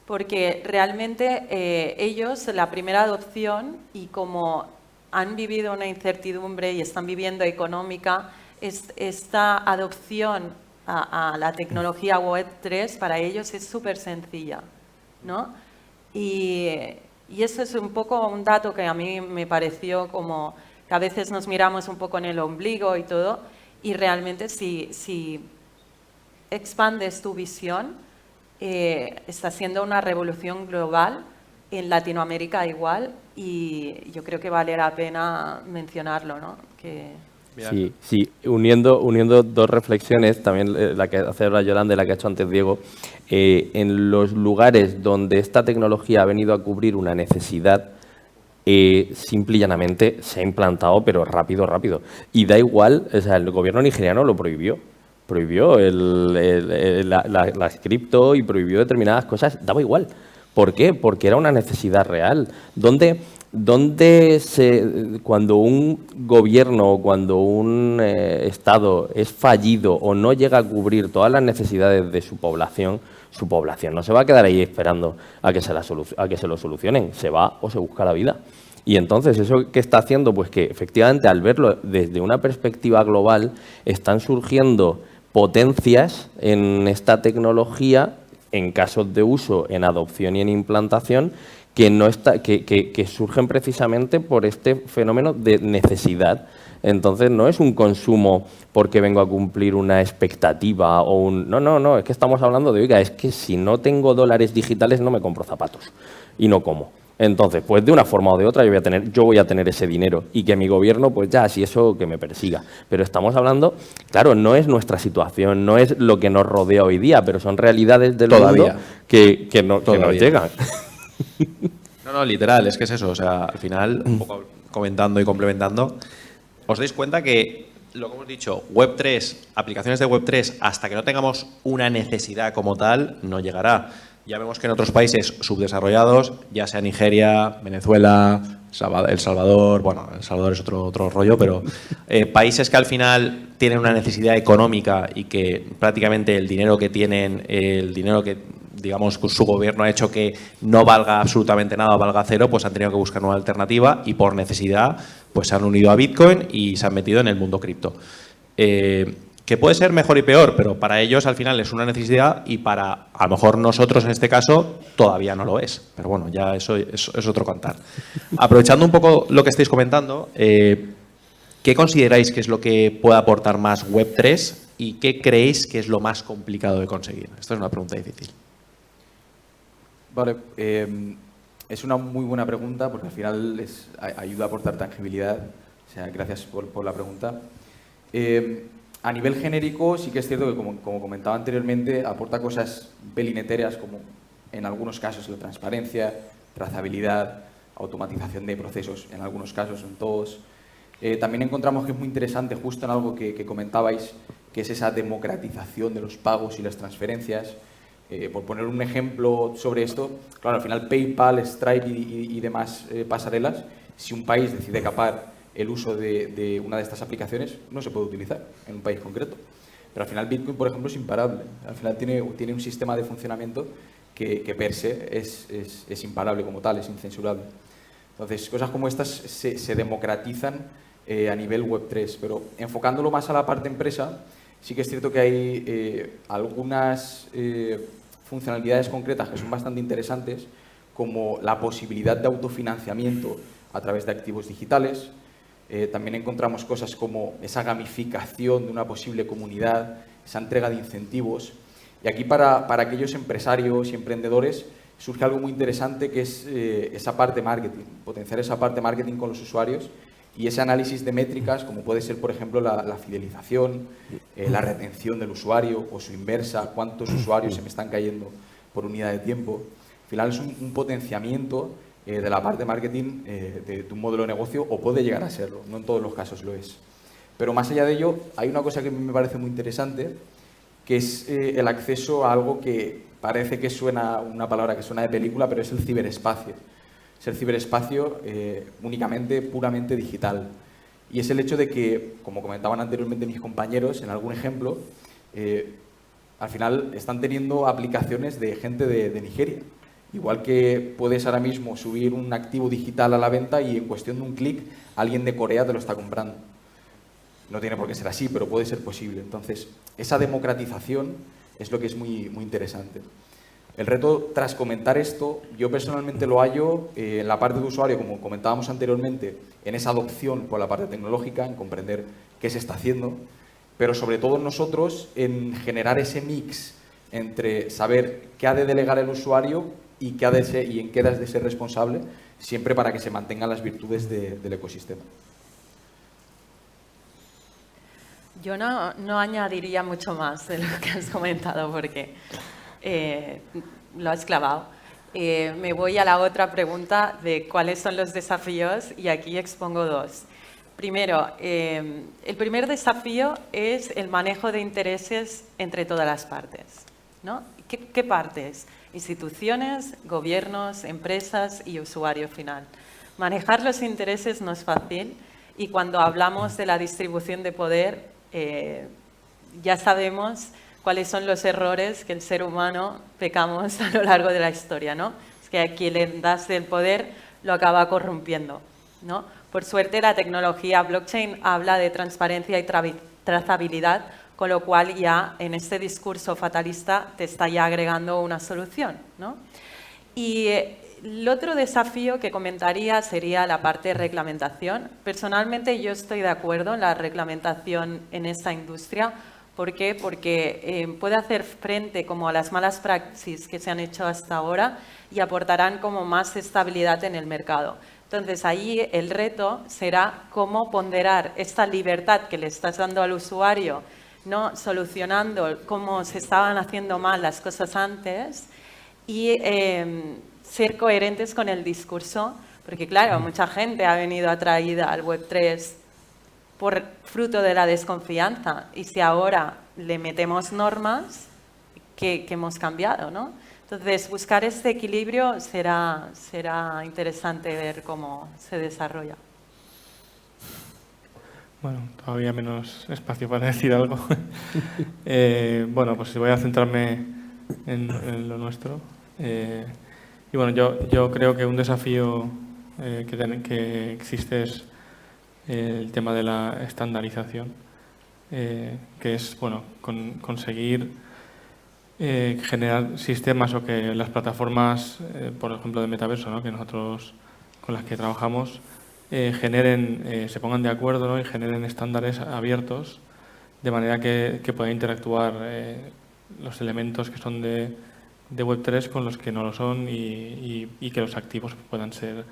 porque realmente ellos, la primera adopción, y como han vivido una incertidumbre y están viviendo económica, esta adopción a la tecnología Web 3 para ellos es súper sencilla, ¿no? Y eso es un poco un dato que a mí me pareció como que a veces nos miramos un poco en el ombligo y todo, y realmente si expandes tu visión, está siendo una revolución global, en Latinoamérica igual, y yo creo que vale la pena mencionarlo, ¿no? Sí, uniendo dos reflexiones, también la que hace ahora Yolanda y la que ha hecho antes Diego, en los lugares donde esta tecnología ha venido a cubrir una necesidad, simple y llanamente se ha implantado, pero rápido. Y da igual, o sea, el gobierno nigeriano lo prohibió las cripto y prohibió determinadas cosas, daba igual. ¿Por qué? Porque era una necesidad real. Cuando un gobierno o cuando un Estado es fallido o no llega a cubrir todas las necesidades de su población no se va a quedar ahí esperando a que se lo solucionen, se va o se busca la vida. Y entonces, ¿eso qué está haciendo? Pues que efectivamente al verlo desde una perspectiva global están surgiendo potencias en esta tecnología en casos de uso, en adopción y en implantación, que surgen precisamente por este fenómeno de necesidad. Entonces, no es un consumo porque vengo a cumplir una expectativa o un... No, es que estamos hablando de, oiga, es que si no tengo dólares digitales no me compro zapatos y no como. Entonces, pues de una forma o de otra yo voy a tener ese dinero y que mi gobierno, pues ya, si eso que me persiga. Pero estamos hablando, claro, no es nuestra situación, no es lo que nos rodea hoy día, pero son realidades del mundo que nos llegan. No, literal, es que es eso. O sea, al final, un poco comentando y complementando, os dais cuenta que lo que hemos dicho, Web3, aplicaciones de Web3, hasta que no tengamos una necesidad como tal, no llegará. Ya vemos que en otros países subdesarrollados, ya sea Nigeria, Venezuela, El Salvador, bueno, El Salvador es otro rollo, pero países que al final tienen una necesidad económica y que prácticamente el dinero que tienen, el dinero que, digamos, su gobierno ha hecho que no valga absolutamente nada, valga cero, pues han tenido que buscar una alternativa y por necesidad pues se han unido a Bitcoin y se han metido en el mundo cripto. Que puede ser mejor y peor, pero para ellos al final es una necesidad y para, a lo mejor nosotros en este caso, todavía no lo es. Pero bueno, ya eso es otro cantar. Aprovechando un poco lo que estáis comentando, ¿qué consideráis que es lo que puede aportar más Web3 y qué creéis que es lo más complicado de conseguir? Esta es una pregunta difícil. Vale, es una muy buena pregunta porque al final ayuda a aportar tangibilidad. O sea, gracias por la pregunta. A nivel genérico, sí que es cierto que, como comentaba anteriormente, aporta cosas pelineteras como, en algunos casos, la transparencia, trazabilidad, automatización de procesos, en algunos casos, en todos. También encontramos que es muy interesante, justo en algo que comentabais, que es esa democratización de los pagos y las transferencias. Por poner un ejemplo sobre esto, claro, al final PayPal, Stripe y demás pasarelas, si un país decide capar el uso de una de estas aplicaciones, no se puede utilizar en un país concreto. Pero al final Bitcoin, por ejemplo, es imparable. Al final tiene un sistema de funcionamiento que per se es imparable como tal, es incensurable. Entonces, cosas como estas se democratizan a nivel Web3, pero enfocándolo más a la parte empresa, sí que es cierto que hay algunas funcionalidades concretas que son bastante interesantes, como la posibilidad de autofinanciamiento a través de activos digitales. También encontramos cosas como esa gamificación de una posible comunidad, esa entrega de incentivos. Y aquí para aquellos empresarios y emprendedores surge algo muy interesante que es esa parte marketing, potenciar esa parte marketing con los usuarios y ese análisis de métricas como puede ser, por ejemplo, la fidelización, la retención del usuario o su inversa, cuántos usuarios se me están cayendo por unidad de tiempo. Al final es un potenciamiento de la parte marketing de un modelo de negocio, o puede llegar a serlo, no en todos los casos lo es. Pero más allá de ello, hay una cosa que me parece muy interesante, que es el acceso a algo que parece que suena, una palabra que suena de película, pero es el ciberespacio. Es el ciberespacio únicamente, puramente digital. Y es el hecho de que, como comentaban anteriormente mis compañeros, en algún ejemplo, al final están teniendo aplicaciones de gente de Nigeria. Igual que puedes ahora mismo subir un activo digital a la venta y en cuestión de un clic alguien de Corea te lo está comprando. No tiene por qué ser así, pero puede ser posible. Entonces, esa democratización es lo que es muy, muy interesante. El reto, tras comentar esto, yo personalmente lo hallo en la parte de usuario, como comentábamos anteriormente, en esa adopción por la parte tecnológica, en comprender qué se está haciendo, pero sobre todo nosotros en generar ese mix entre saber qué ha de delegar el usuario y en qué has de ser responsable, siempre para que se mantengan las virtudes del ecosistema. Yo no añadiría mucho más de lo que has comentado porque lo has clavado. Me voy a la otra pregunta de cuáles son los desafíos y aquí expongo dos. Primero, el primer desafío es el manejo de intereses entre todas las partes, ¿no? ¿Qué partes? Instituciones, gobiernos, empresas y usuario final. Manejar los intereses no es fácil y cuando hablamos de la distribución de poder ya sabemos cuáles son los errores que el ser humano pecamos a lo largo de la historia, ¿no? Es que a quien le das el poder lo acaba corrompiendo, ¿no? Por suerte la tecnología blockchain habla de transparencia y trazabilidad con lo cual ya en este discurso fatalista te está ya agregando una solución, ¿no? Y el otro desafío que comentaría sería la parte de reglamentación. Personalmente yo estoy de acuerdo en la reglamentación en esta industria. ¿Por qué? Porque puede hacer frente como a las malas praxis que se han hecho hasta ahora y aportarán como más estabilidad en el mercado. Entonces, ahí el reto será cómo ponderar esta libertad que le estás dando al usuario, ¿no? Solucionando cómo se estaban haciendo mal las cosas antes y ser coherentes con el discurso, porque claro, mucha gente ha venido atraída al Web3 por fruto de la desconfianza, y si ahora le metemos normas, que hemos cambiado, ¿no? Entonces, buscar este equilibrio será interesante ver cómo se desarrolla. Bueno, todavía menos espacio para decir algo. Bueno, pues voy a centrarme en lo nuestro. Y bueno, yo creo que un desafío que existe es el tema de la estandarización, que es bueno, conseguir generar sistemas o que las plataformas, por ejemplo, de metaverso, ¿no? Que nosotros con las que trabajamos, se pongan de acuerdo, ¿no? Y generen estándares abiertos de manera que puedan interactuar los elementos que son de Web3 con los que no lo son y que los activos puedan ser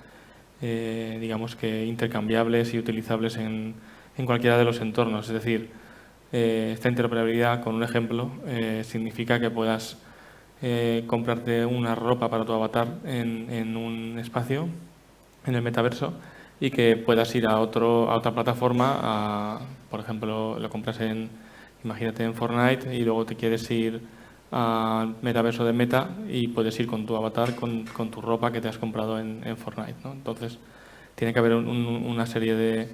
digamos que intercambiables y utilizables en cualquiera de los entornos. Es decir, esta interoperabilidad, con un ejemplo, significa que puedas comprarte una ropa para tu avatar en un espacio, en el metaverso, y que puedas ir a otra plataforma, por ejemplo, lo compras imagínate en Fortnite, y luego te quieres ir al metaverso de Meta y puedes ir con tu avatar, con tu ropa que te has comprado en Fortnite, ¿no? Entonces, tiene que haber una serie de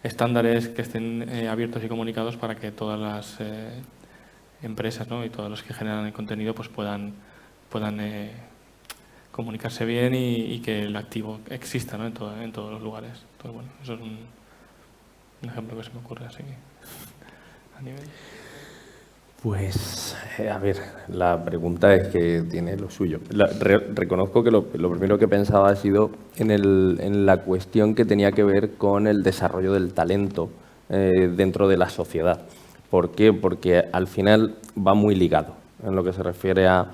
estándares que estén abiertos y comunicados para que todas las empresas, ¿no? Y todos los que generan el contenido pues puedan comunicarse bien y que el activo exista, ¿no? en todos los lugares. Entonces, bueno, eso es un ejemplo que se me ocurre así a nivel. Pues, a ver, la pregunta es que tiene lo suyo. Reconozco que lo primero que pensaba ha sido en la cuestión que tenía que ver con el desarrollo del talento dentro de la sociedad. ¿Por qué? Porque al final va muy ligado en lo que se refiere a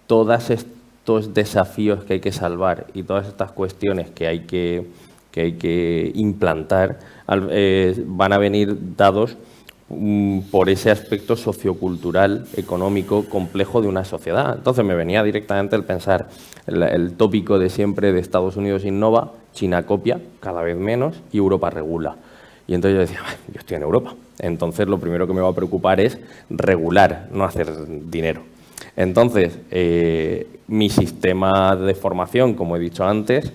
todos estos desafíos que hay que salvar y todas estas cuestiones que hay que implantar van a venir dados por ese aspecto sociocultural, económico, complejo de una sociedad. Entonces me venía directamente el pensar el tópico de siempre de Estados Unidos innova, China copia, cada vez menos, y Europa regula. Y entonces yo decía, yo estoy en Europa, entonces lo primero que me va a preocupar es regular, no hacer dinero. Entonces, mi sistema de formación, como he dicho antes,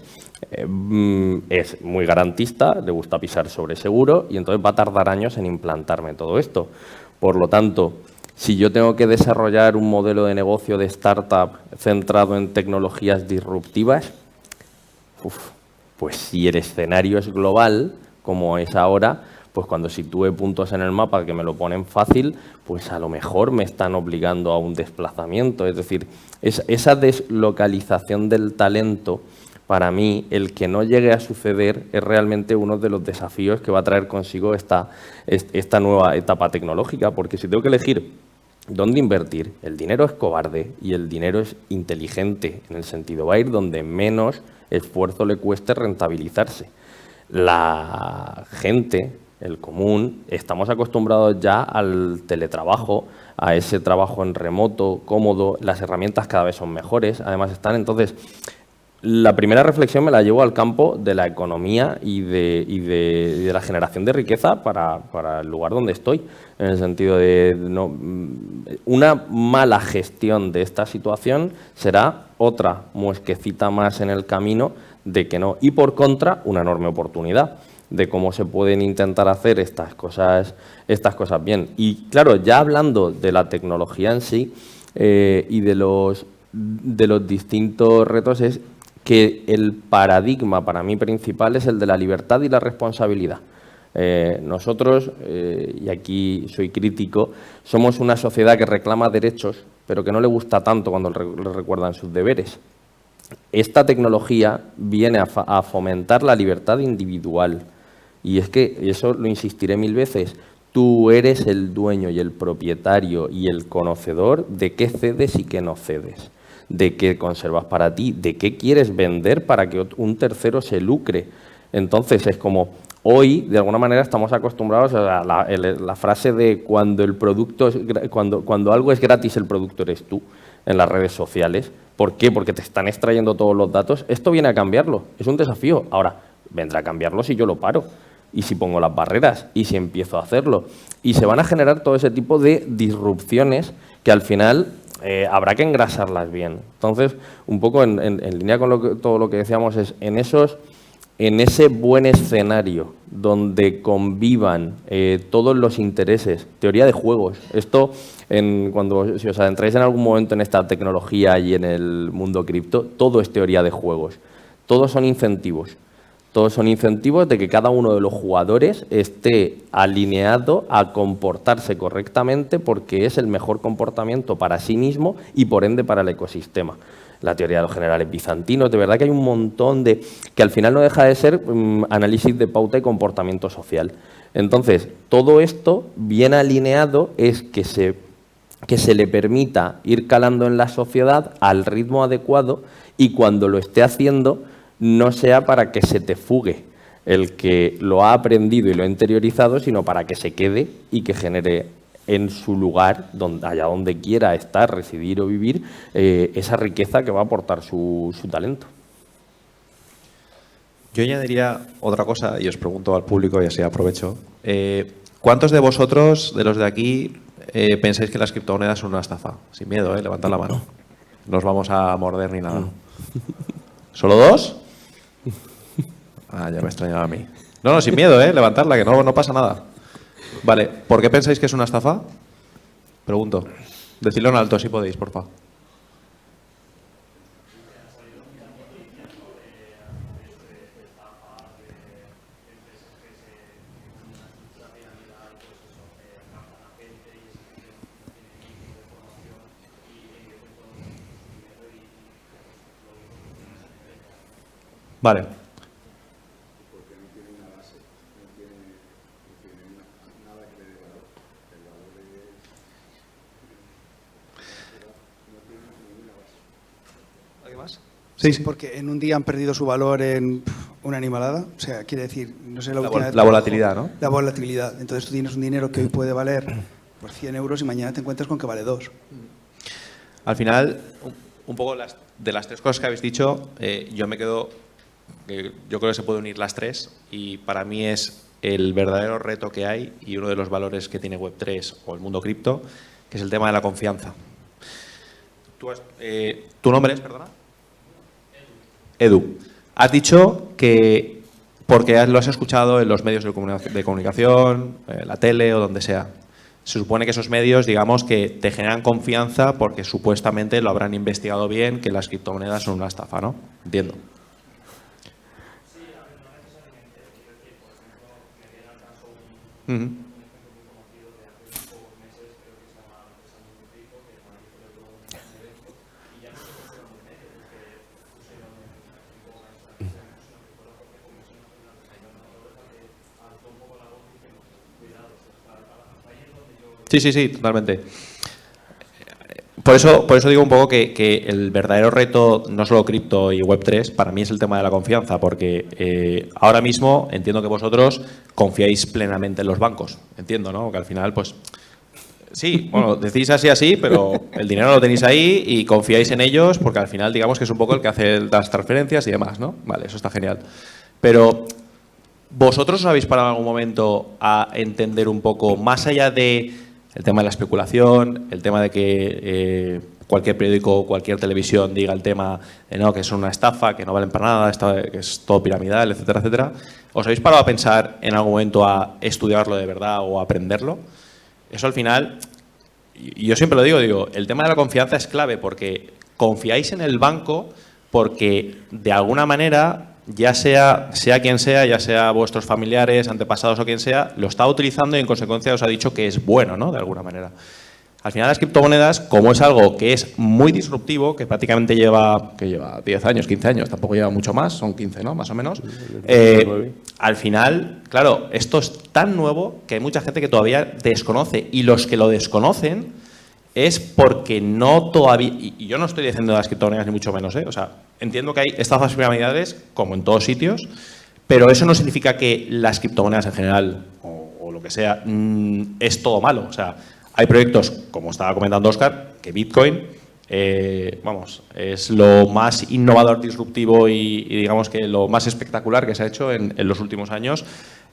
es muy garantista, le gusta pisar sobre seguro y entonces va a tardar años en implantarme todo esto. Por lo tanto, si yo tengo que desarrollar un modelo de negocio de startup centrado en tecnologías disruptivas, pues si el escenario es global, como es ahora, pues cuando sitúe puntos en el mapa que me lo ponen fácil, pues a lo mejor me están obligando a un desplazamiento. Es decir, esa deslocalización del talento, para mí, el que no llegue a suceder es realmente uno de los desafíos que va a traer consigo esta nueva etapa tecnológica, porque si tengo que elegir dónde invertir, el dinero es cobarde y el dinero es inteligente, en el sentido, va a ir donde menos esfuerzo le cueste rentabilizarse. La gente, el común, estamos acostumbrados ya al teletrabajo, a ese trabajo en remoto, cómodo, las herramientas cada vez son mejores, además están, entonces, la primera reflexión me la llevo al campo de la economía y de la generación de riqueza para el lugar donde estoy, en el sentido de una mala gestión de esta situación será otra muesquecita más en el camino de que no, y por contra, una enorme oportunidad de cómo se pueden intentar hacer estas cosas bien. Y claro, ya hablando de la tecnología en sí y de los distintos retos, es que el paradigma para mí principal es el de la libertad y la responsabilidad. Nosotros, y aquí soy crítico, somos una sociedad que reclama derechos, pero que no le gusta tanto cuando le recuerdan sus deberes. Esta tecnología viene a fomentar la libertad individual. Y es que, y eso lo insistiré 1000 veces, tú eres el dueño y el propietario y el conocedor de qué cedes y qué no cedes, de qué conservas para ti, de qué quieres vender para que un tercero se lucre. Entonces, es como, hoy, de alguna manera, estamos acostumbrados a la frase de cuando algo es gratis, el producto eres tú, en las redes sociales. ¿Por qué? Porque te están extrayendo todos los datos. Esto viene a cambiarlo, es un desafío. Ahora, vendrá a cambiarlo si yo lo paro, y si pongo las barreras, y si empiezo a hacerlo. Y se van a generar todo ese tipo de disrupciones que al final habrá que engrasarlas bien. Entonces, un poco en línea con todo lo que decíamos, es en ese buen escenario donde convivan todos los intereses, teoría de juegos. Esto, si os adentráis en algún momento en esta tecnología y en el mundo cripto, todo es teoría de juegos. Todos son incentivos. Todos son incentivos de que cada uno de los jugadores esté alineado a comportarse correctamente porque es el mejor comportamiento para sí mismo y por ende para el ecosistema. La teoría de los generales bizantinos, de verdad que hay un montón que al final no deja de ser análisis de pauta y comportamiento social. Entonces, todo esto bien alineado es que se le permita ir calando en la sociedad al ritmo adecuado y cuando lo esté haciendo no sea para que se te fugue el que lo ha aprendido y lo ha interiorizado, sino para que se quede y que genere en su lugar, allá donde quiera estar, residir o vivir, esa riqueza que va a aportar su talento. Yo añadiría otra cosa y os pregunto al público y así aprovecho. ¿Cuántos de vosotros, de los de aquí, pensáis que las criptomonedas son una estafa? Sin miedo, levantad la mano. No os vamos a morder ni nada. ¿Solo 2? Ah, ya me extrañaba a mí. No, sin miedo, levantarla, que no pasa nada. Vale, ¿por qué pensáis que es una estafa? Pregunto. Decidlo en alto si podéis, por favor. Vale. Sí, porque en un día han perdido su valor en una animalada. O sea, quiere decir, no sé la última vez. La volatilidad, ¿no? La volatilidad. Entonces tú tienes un dinero que hoy puede valer por 100 euros y mañana te encuentras con que vale 2. Al final, un poco de las tres cosas que habéis dicho, yo me quedo, yo creo que se pueden unir las tres y para mí es el verdadero reto que hay y uno de los valores que tiene Web3 o el mundo cripto, que es el tema de la confianza. ¿Tu nombre es, perdona? Edu. Has dicho que, porque lo has escuchado en los medios de comunicación, la tele o donde sea, se supone que esos medios, digamos, que te generan confianza porque supuestamente lo habrán investigado bien, que las criptomonedas son una estafa, ¿no? Entiendo. Sí, a ver, no necesariamente. Quiero decir, por ejemplo, me viene al caso un ejemplo muy conocido de hace pocos meses, creo que se llama la empresa Mundo Rico, que Madrid celebró un evento y ya no se pusieron un medio, porque pusieron en boga esa empresa, sino que fue la propia Comisión Nacional de Valores la que alzó un poco la voz diciendo, cuidado, ahí es donde yo... Sí, totalmente. Por eso digo un poco que el verdadero reto, no solo cripto y Web3, para mí es el tema de la confianza, porque ahora mismo entiendo que vosotros confiáis plenamente en los bancos. Entiendo, ¿no? Que al final, pues, sí, bueno, decís así, pero el dinero lo tenéis ahí y confiáis en ellos porque al final, digamos que es un poco el que hace las transferencias y demás, ¿no? Vale, eso está genial. Pero, ¿vosotros os habéis parado en algún momento a entender un poco, más allá de el tema de la especulación, el tema de que cualquier periódico o cualquier televisión diga el tema de no, que es una estafa, que no valen para nada, que es todo piramidal, etcétera, etcétera? ¿Os habéis parado a pensar en algún momento a estudiarlo de verdad o a aprenderlo? Eso al final, y yo siempre lo digo, el tema de la confianza es clave porque confiáis en el banco porque de alguna manera ya sea quien sea, ya sea vuestros familiares, antepasados o quien sea, lo está utilizando y en consecuencia os ha dicho que es bueno, ¿no? De alguna manera. Al final las criptomonedas, como es algo que es muy disruptivo, que prácticamente lleva 10 años, 15 años, tampoco lleva mucho más, son 15, ¿no? Más o menos. Al final, claro, esto es tan nuevo que hay mucha gente que todavía desconoce, y los que lo desconocen es porque no todavía, y yo no estoy diciendo de las criptomonedas ni mucho menos, o sea, entiendo que hay estafas piramidales como en todos sitios, pero eso no significa que las criptomonedas en general o lo que sea es todo malo. O sea, hay proyectos, como estaba comentando Óscar, que Bitcoin, es lo más innovador, disruptivo y digamos que lo más espectacular que se ha hecho en los últimos años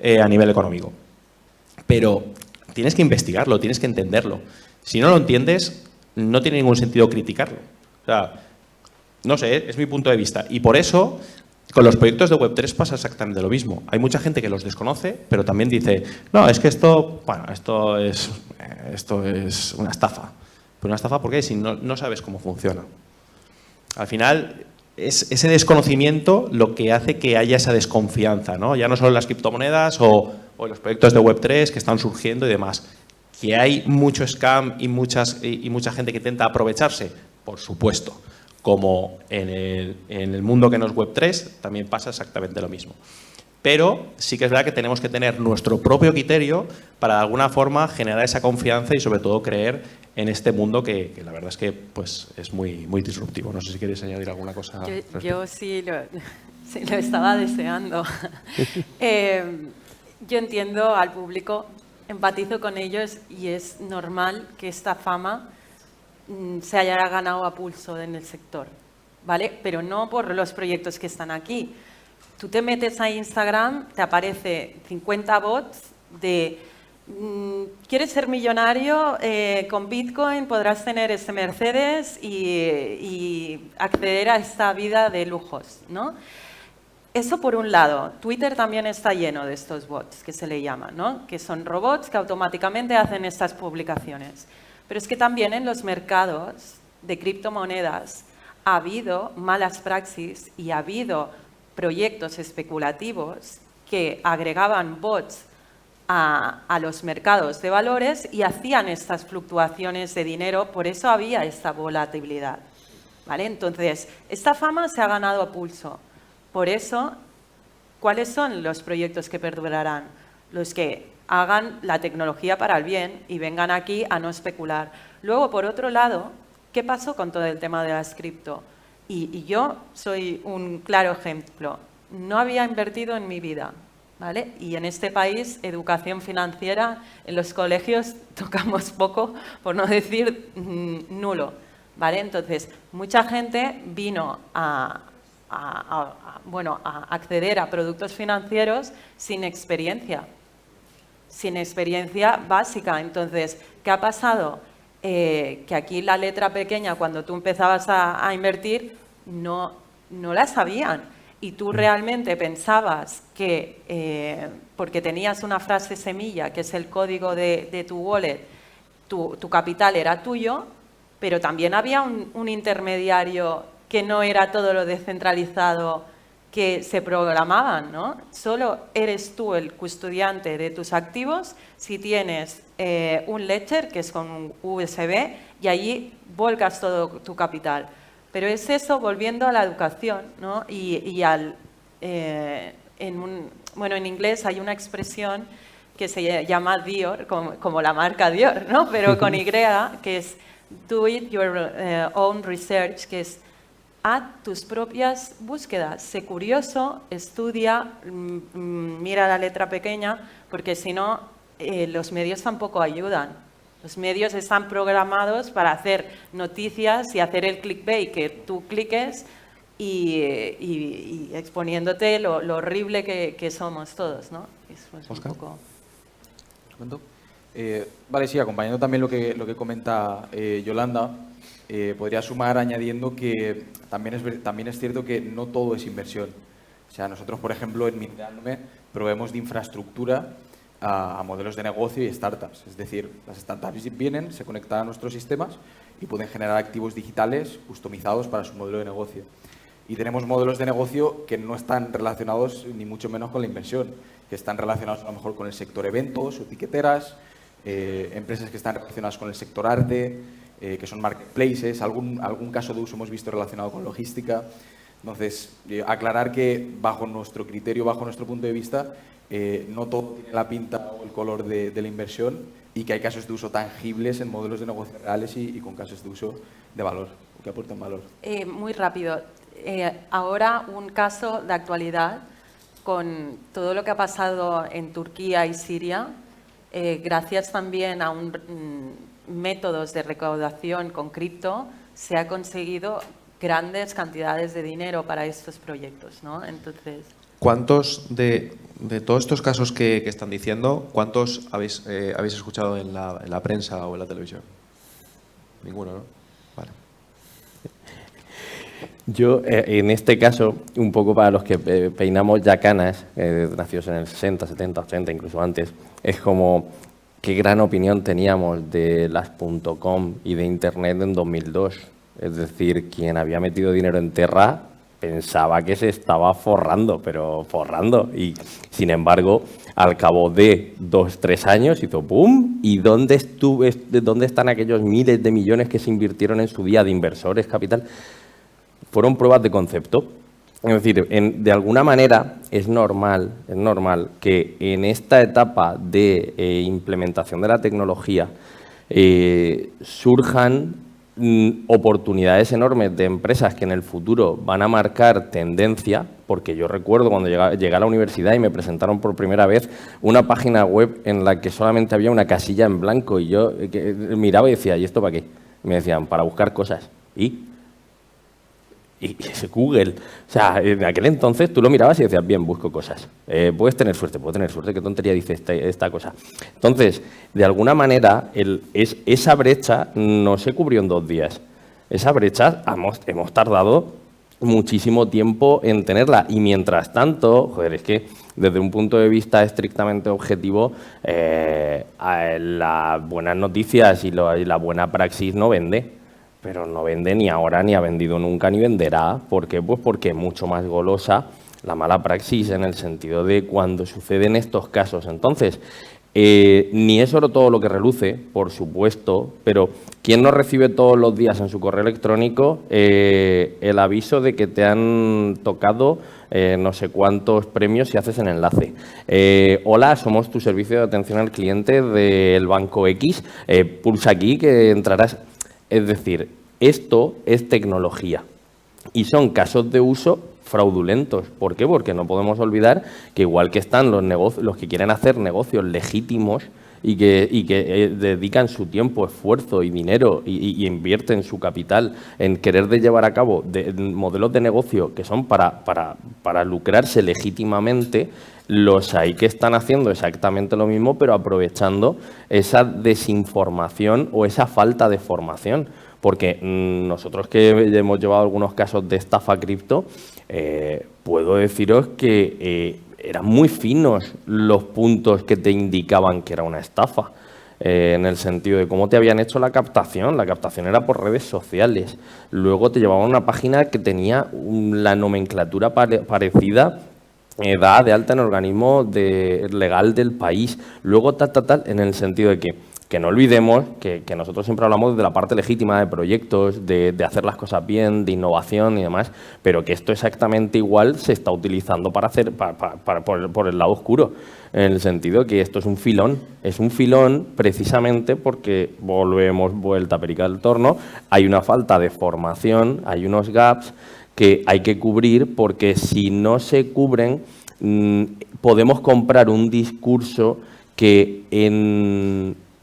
a nivel económico. Pero tienes que investigarlo, tienes que entenderlo. Si no lo entiendes, no tiene ningún sentido criticarlo. O sea, no sé, es mi punto de vista. Y por eso, con los proyectos de Web3 pasa exactamente lo mismo. Hay mucha gente que los desconoce, pero también dice, no, es que esto es una estafa. ¿Pero una estafa por qué? Si no sabes cómo funciona. Al final, es ese desconocimiento lo que hace que haya esa desconfianza, ¿no? Ya no solo en las criptomonedas o los proyectos de Web3 que están surgiendo y demás. ¿Que hay mucho scam y mucha gente que intenta aprovecharse? Por supuesto. Como en el mundo que no es Web3, también pasa exactamente lo mismo. Pero sí que es verdad que tenemos que tener nuestro propio criterio para de alguna forma generar esa confianza y sobre todo creer en este mundo que la verdad es que pues, es muy, muy disruptivo. No sé si queréis añadir alguna cosa. Yo sí lo estaba deseando. Yo entiendo al público, empatizo con ellos y es normal que esta fama se haya ganado a pulso en el sector, ¿vale? Pero no por los proyectos que están aquí. Tú te metes a Instagram, te aparece 50 bots de ¿quieres ser millonario? Con Bitcoin podrás tener ese Mercedes y acceder a esta vida de lujos, ¿no? Eso por un lado. Twitter también está lleno de estos bots, que se le llaman, ¿no? Que son robots que automáticamente hacen estas publicaciones. Pero es que también en los mercados de criptomonedas ha habido malas praxis y ha habido proyectos especulativos que agregaban bots a los mercados de valores y hacían estas fluctuaciones de dinero, por eso había esta volatilidad, ¿vale? Entonces, esta fama se ha ganado a pulso. Por eso, ¿cuáles son los proyectos que perdurarán? Los que hagan la tecnología para el bien y vengan aquí a no especular. Luego, por otro lado, ¿qué pasó con todo el tema de las cripto? Y yo soy un claro ejemplo. No había invertido en mi vida, ¿vale? Y en este país, educación financiera, en los colegios tocamos poco, por no decir nulo, ¿vale? Entonces, mucha gente vino a acceder a productos financieros sin experiencia básica. Entonces, ¿qué ha pasado? Que aquí la letra pequeña, cuando tú empezabas a invertir, no la sabían. Y tú realmente pensabas que, porque tenías una frase semilla, que es el código de tu wallet, tu capital era tuyo, pero también había un intermediario que no era todo lo descentralizado que se programaban, ¿no? Solo eres tú el custodiante de tus activos si tienes un ledger, que es con un USB, y allí volcas todo tu capital. Pero es eso, volviendo a la educación, ¿no? En inglés hay una expresión que se llama Dior, como la marca Dior, ¿no? Pero con Y, que es do it your own research, que es haz tus propias búsquedas, sé curioso, estudia, mira la letra pequeña, porque si no, los medios tampoco ayudan. Los medios están programados para hacer noticias y hacer el clickbait, que tú cliques y exponiéndote lo horrible que somos todos, ¿no? Eso es Óscar. un poco... Vale, sí, acompañando también lo que comenta Yolanda, podría sumar añadiendo que también es cierto que no todo es inversión. O sea, nosotros, por ejemplo, en Minteándome proveemos de infraestructura a modelos de negocio y startups. Es decir, las startups vienen, se conectan a nuestros sistemas y pueden generar activos digitales customizados para su modelo de negocio. Y tenemos modelos de negocio que no están relacionados ni mucho menos con la inversión, que están relacionados a lo mejor con el sector eventos o tiqueteras, empresas que están relacionadas con el sector arte, que son marketplaces, algún caso de uso hemos visto relacionado con logística. Entonces, aclarar que bajo nuestro criterio, bajo nuestro punto de vista, no todo tiene la pinta o el color de la inversión y que hay casos de uso tangibles en modelos de negocio reales y con casos de uso de valor, que aportan valor. Muy rápido. Ahora un caso de actualidad con todo lo que ha pasado en Turquía y Siria, gracias también a métodos de recaudación con cripto, se ha conseguido grandes cantidades de dinero para estos proyectos, ¿no? Entonces, ¿cuántos de todos estos casos que están diciendo, cuántos habéis escuchado en la prensa o en la televisión? Ninguno, ¿no? Vale. Yo, en este caso, un poco para los que peinamos ya canas, nacidos en el 60, 70, 80, incluso antes, es como qué gran opinión teníamos de las .com y de Internet en 2002. Es decir, quien había metido dinero en Terra pensaba que se estaba forrando, pero forrando. Y, sin embargo, al cabo de 2 o 3 años hizo ¡pum! ¿Y dónde están aquellos miles de millones que se invirtieron en su día de inversores, capital? Fueron pruebas de concepto. Es decir, de alguna manera es normal que en esta etapa de implementación de la tecnología surjan oportunidades enormes de empresas que en el futuro van a marcar tendencia, porque yo recuerdo cuando llegué a la universidad y me presentaron por primera vez una página web en la que solamente había una casilla en blanco y yo miraba y decía, ¿y esto para qué? Me decían, para buscar cosas. Y ese Google, o sea, en aquel entonces tú lo mirabas y decías, bien, busco cosas. Puedes tener suerte, puedo tener suerte, qué tontería dice esta cosa. Entonces, de alguna manera, esa brecha no se cubrió en 2 días. Esa brecha hemos tardado muchísimo tiempo en tenerla. Y mientras tanto, joder, es que desde un punto de vista estrictamente objetivo, las buenas noticias y la buena praxis no vende. Pero no vende ni ahora, ni ha vendido nunca, ni venderá. ¿Por qué? Pues porque es mucho más golosa la mala praxis en el sentido de cuando suceden estos casos. Entonces, ni es oro todo lo que reluce, por supuesto, pero ¿quién no recibe todos los días en su correo electrónico el aviso de que te han tocado no sé cuántos premios si haces el enlace? Hola, somos tu servicio de atención al cliente del Banco X, pulsa aquí que entrarás. Es decir, esto es tecnología y son casos de uso fraudulentos. ¿Por qué? Porque no podemos olvidar que igual que están los que quieren hacer negocios legítimos y que dedican su tiempo, esfuerzo y dinero y invierten su capital en querer llevar a cabo modelos de negocio que son para lucrarse legítimamente, los hay que están haciendo exactamente lo mismo, pero aprovechando esa desinformación o esa falta de formación. Porque nosotros que hemos llevado algunos casos de estafa cripto, puedo deciros que eran muy finos los puntos que te indicaban que era una estafa. En el sentido de cómo te habían hecho la captación. La captación era por redes sociales. Luego te llevaban a una página que tenía la nomenclatura parecida, da de alta en organismo legal del país. Luego tal, en el sentido de que no olvidemos que nosotros siempre hablamos de la parte legítima de proyectos, de hacer las cosas bien, de innovación y demás, pero que esto exactamente igual se está utilizando para hacer por el lado oscuro, en el sentido de que esto es un filón precisamente porque volvemos vuelta a pericar el torno, hay una falta de formación, hay unos gaps que hay que cubrir, porque si no se cubren podemos comprar un discurso que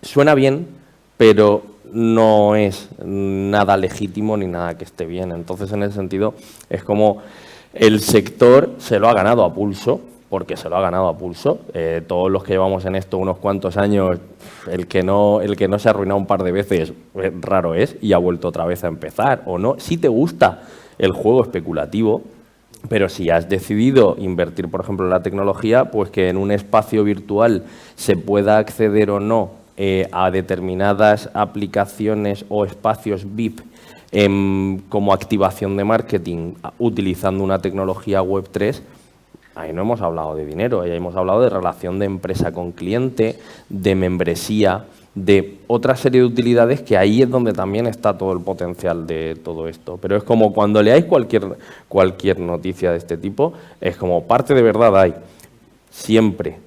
suena bien, pero no es nada legítimo ni nada que esté bien. Entonces, en ese sentido, es como el sector se lo ha ganado a pulso, porque se lo ha ganado a pulso. Todos los que llevamos en esto unos cuantos años, el que no se ha arruinado un par de veces, raro es, y ha vuelto otra vez a empezar, o no. Si te gusta el juego especulativo, pero si has decidido invertir, por ejemplo, en la tecnología, pues que en un espacio virtual se pueda acceder o no a determinadas aplicaciones o espacios VIP como activación de marketing utilizando una tecnología Web3, ahí no hemos hablado de dinero, ahí hemos hablado de relación de empresa con cliente, de membresía, de otra serie de utilidades que ahí es donde también está todo el potencial de todo esto. Pero es como cuando leáis cualquier noticia de este tipo, es como parte de verdad hay, siempre.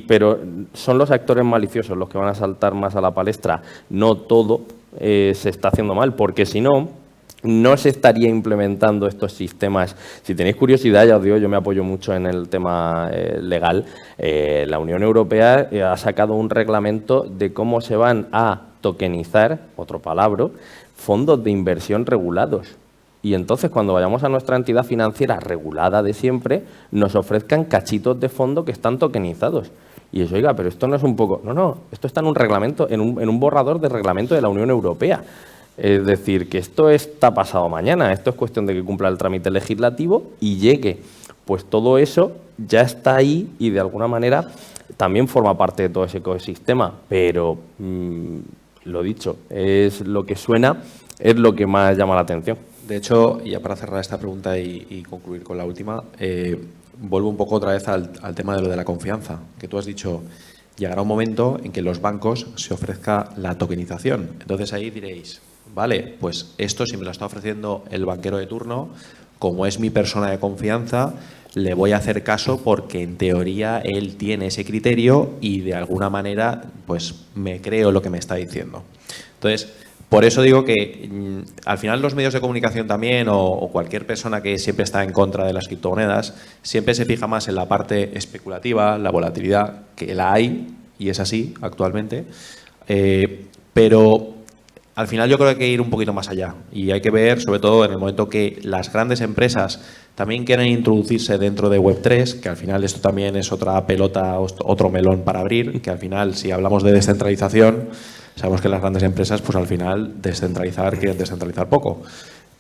Pero son los actores maliciosos los que van a saltar más a la palestra. No todo se está haciendo mal, porque si no, no se estaría implementando estos sistemas. Si tenéis curiosidad, ya os digo, yo me apoyo mucho en el tema legal. La Unión Europea ha sacado un reglamento de cómo se van a tokenizar, otro palabra, fondos de inversión regulados. Y entonces, cuando vayamos a nuestra entidad financiera regulada de siempre, nos ofrezcan cachitos de fondo que están tokenizados. Y eso, oiga, pero esto no es un poco... No, esto está en un reglamento, en un borrador de reglamento de la Unión Europea. Es decir, que esto está pasado mañana, esto es cuestión de que cumpla el trámite legislativo y llegue. Pues todo eso ya está ahí y de alguna manera también forma parte de todo ese ecosistema. Pero, lo dicho, es lo que suena, es lo que más llama la atención. De hecho, ya para cerrar esta pregunta y concluir con la última, vuelvo un poco otra vez al tema de lo de la confianza, que tú has dicho, llegará un momento en que en los bancos se ofrezca la tokenización. Entonces ahí diréis, vale, pues esto si me lo está ofreciendo el banquero de turno, como es mi persona de confianza, le voy a hacer caso porque en teoría él tiene ese criterio y de alguna manera pues me creo lo que me está diciendo. Entonces, por eso digo que al final los medios de comunicación también o cualquier persona que siempre está en contra de las criptomonedas siempre se fija más en la parte especulativa, la volatilidad, que la hay y es así actualmente, pero al final yo creo que hay que ir un poquito más allá y hay que ver, sobre todo en el momento que las grandes empresas también quieren introducirse dentro de Web3, que al final esto también es otra pelota, otro melón para abrir, que al final si hablamos de descentralización, sabemos que las grandes empresas pues al final quieren descentralizar poco,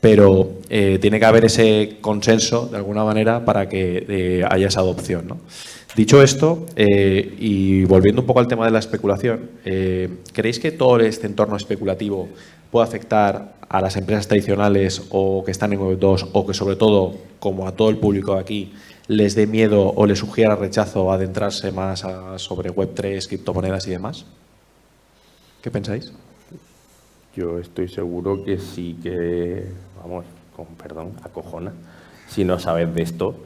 pero tiene que haber ese consenso de alguna manera para que haya esa adopción, ¿no? Dicho esto, y volviendo un poco al tema de la especulación, ¿creéis que todo este entorno especulativo puede afectar a las empresas tradicionales o que están en Web2 o que sobre todo, como a todo el público de aquí, les dé miedo o les sugiera rechazo a adentrarse más sobre Web3, criptomonedas y demás? ¿Qué pensáis? Yo estoy seguro que sí que, vamos, con perdón, acojona, si no sabes de esto.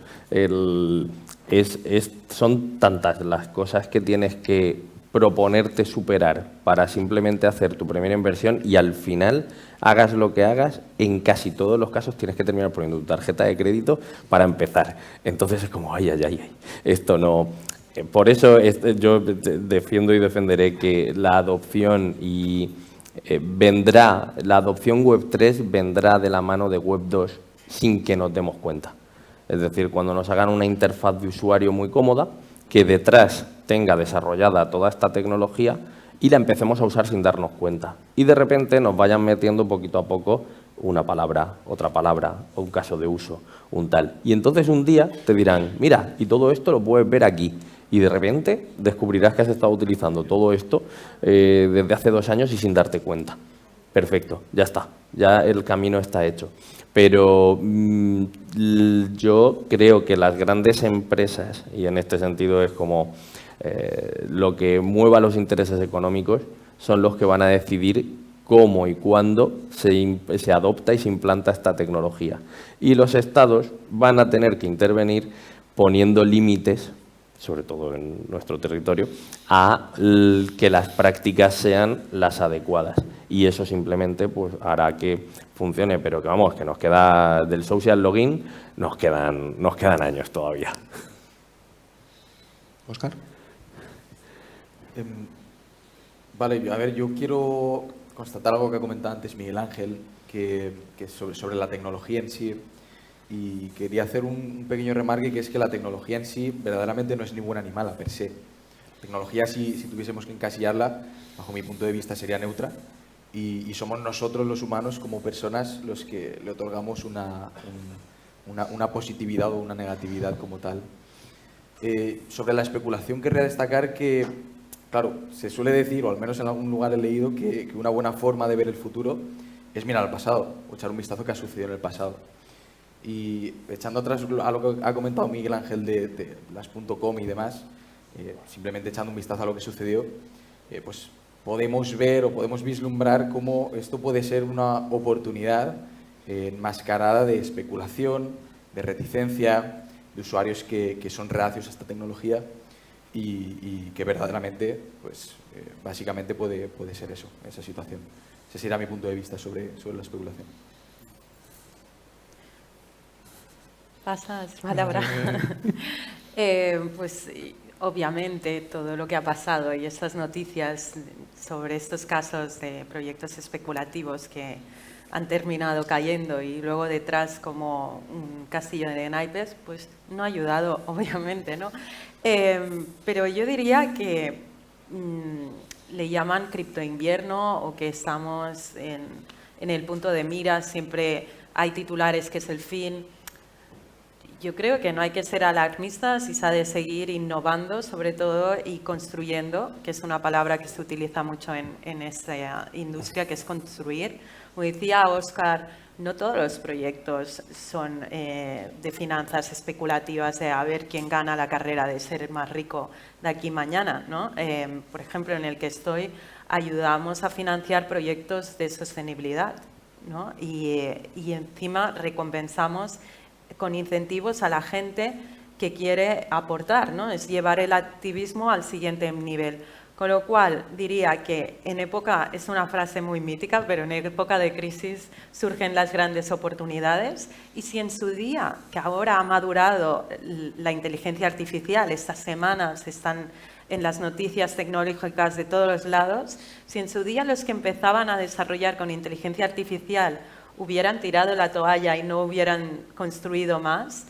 Son tantas las cosas que tienes que proponerte superar para simplemente hacer tu primera inversión y al final, hagas lo que hagas, en casi todos los casos tienes que terminar poniendo tu tarjeta de crédito para empezar. Entonces es como, ay, esto no... Por eso yo defiendo y defenderé que la adopción la adopción Web3 vendrá de la mano de Web2 sin que nos demos cuenta. Es decir, cuando nos hagan una interfaz de usuario muy cómoda, que detrás tenga desarrollada toda esta tecnología y la empecemos a usar sin darnos cuenta. Y de repente nos vayan metiendo poquito a poco una palabra, otra palabra, o un caso de uso, un tal. Y entonces un día te dirán, mira, y todo esto lo puedes ver aquí. Y de repente descubrirás que has estado utilizando todo esto desde hace 2 años y sin darte cuenta. Perfecto, ya está, ya el camino está hecho. Pero yo creo que las grandes empresas, y en este sentido es como lo que mueva los intereses económicos, son los que van a decidir cómo y cuándo se adopta y se implanta esta tecnología. Y los estados van a tener que intervenir poniendo límites, sobre todo en nuestro territorio, a que las prácticas sean las adecuadas. Y eso simplemente pues hará que funcione, pero que vamos, que nos queda del social login, nos quedan años todavía. Óscar. Vale, a ver, yo quiero constatar algo que ha comentado antes Miguel Ángel, que es sobre la tecnología en sí. Y quería hacer un pequeño remarque, que es que la tecnología en sí verdaderamente no es ninguna animal per se. La tecnología, si tuviésemos que encasillarla, bajo mi punto de vista sería neutra, y somos nosotros los humanos como personas los que le otorgamos una positividad o una negatividad como tal. Sobre la especulación querría destacar que, claro, se suele decir, o al menos en algún lugar he leído, que una buena forma de ver el futuro es mirar al pasado, o echar un vistazo a qué ha sucedido en el pasado. Y echando atrás a lo que ha comentado Miguel Ángel de las .com y demás, simplemente echando un vistazo a lo que sucedió, pues podemos ver o podemos vislumbrar cómo esto puede ser una oportunidad enmascarada de especulación, de reticencia, de usuarios que son reacios a esta tecnología y que verdaderamente, pues básicamente puede ser eso, esa situación. Ese sería mi punto de vista sobre la especulación. ¿Pasas palabra? Pues obviamente todo lo que ha pasado y estas noticias sobre estos casos de proyectos especulativos que han terminado cayendo y luego detrás como un castillo de naipes, pues no ha ayudado, obviamente, ¿no? Pero yo diría que le llaman criptoinvierno o que estamos en el punto de mira, siempre hay titulares que es el fin. Yo creo que no hay que ser alarmistas y se ha de seguir innovando, sobre todo, y construyendo, que es una palabra que se utiliza mucho en esta industria, que es construir. Como decía Óscar, no todos los proyectos son de finanzas especulativas, de a ver quién gana la carrera de ser más rico de aquí mañana, ¿no? Por ejemplo, en el que estoy, ayudamos a financiar proyectos de sostenibilidad, ¿no? Y encima recompensamos con incentivos a la gente que quiere aportar, ¿no? Es llevar el activismo al siguiente nivel. Con lo cual, diría que en época, es una frase muy mítica, pero en época de crisis surgen las grandes oportunidades. Y si en su día, que ahora ha madurado la inteligencia artificial, estas semanas están en las noticias tecnológicas de todos los lados, si en su día los que empezaban a desarrollar con inteligencia artificial hubieran tirado la toalla y no hubieran construido más,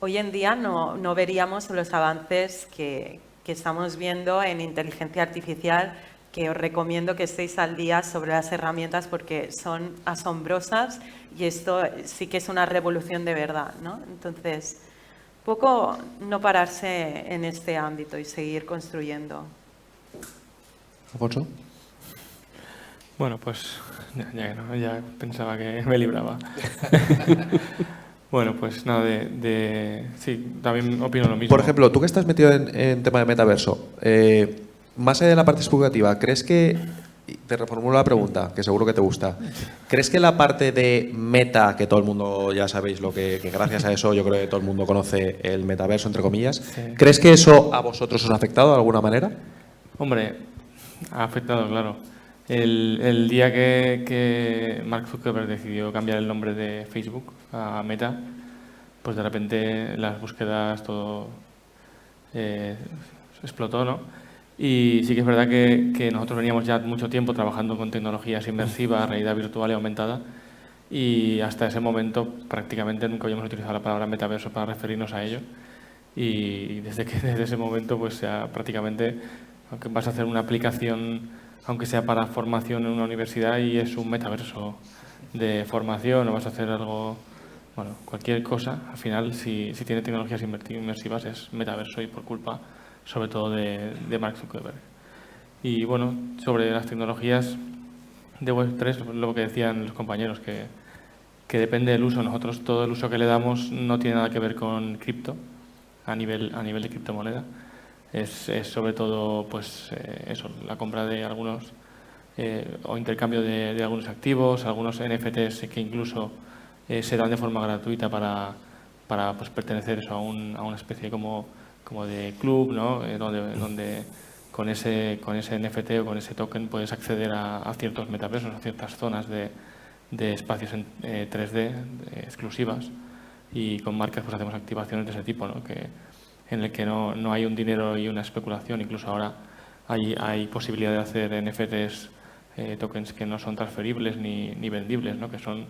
hoy en día no veríamos los avances que estamos viendo en inteligencia artificial, que os recomiendo que estéis al día sobre las herramientas porque son asombrosas y esto sí que es una revolución de verdad, ¿no? Entonces, poco no pararse en este ámbito y seguir construyendo. Alfonso. Bueno, pues ya pensaba que me libraba. Bueno, pues nada, sí, también opino lo mismo. Por ejemplo, tú que estás metido en tema de metaverso, más allá de la parte especulativa, ¿crees que, te reformulo la pregunta, que seguro que te gusta, ¿crees que la parte de meta, que todo el mundo ya sabéis que gracias a eso yo creo que todo el mundo conoce el metaverso, entre comillas, sí, ¿crees que eso a vosotros os ha afectado de alguna manera? Hombre, ha afectado, claro. El día que Mark Zuckerberg decidió cambiar el nombre de Facebook a Meta, pues de repente las búsquedas, todo explotó, ¿no? Y sí que es verdad que nosotros veníamos ya mucho tiempo trabajando con tecnologías inmersivas, realidad virtual y aumentada, y hasta ese momento prácticamente nunca habíamos utilizado la palabra metaverso para referirnos a ello. Y desde ese momento, pues ya prácticamente, aunque vas a hacer una aplicación, aunque sea para formación en una universidad y es un metaverso de formación, o vas a hacer algo, bueno, cualquier cosa, al final si tiene tecnologías inmersivas es metaverso y por culpa sobre todo de Mark Zuckerberg. Y bueno, sobre las tecnologías de Web3, lo que decían los compañeros, que depende del uso. Nosotros todo el uso que le damos no tiene nada que ver con cripto, a nivel de criptomoneda. Es sobre todo pues eso, la compra de algunos o intercambio de algunos activos, algunos NFTs que incluso se dan de forma gratuita para pues, pertenecer eso, a una especie como de club, ¿no? Donde con ese NFT o con ese token puedes acceder a ciertos metaversos, a ciertas zonas de espacios en 3D exclusivas, y con marcas pues hacemos activaciones de ese tipo, ¿no? En el que no hay un dinero y una especulación. Incluso ahora hay posibilidad de hacer NFTs, tokens que no son transferibles ni vendibles, ¿no? Que son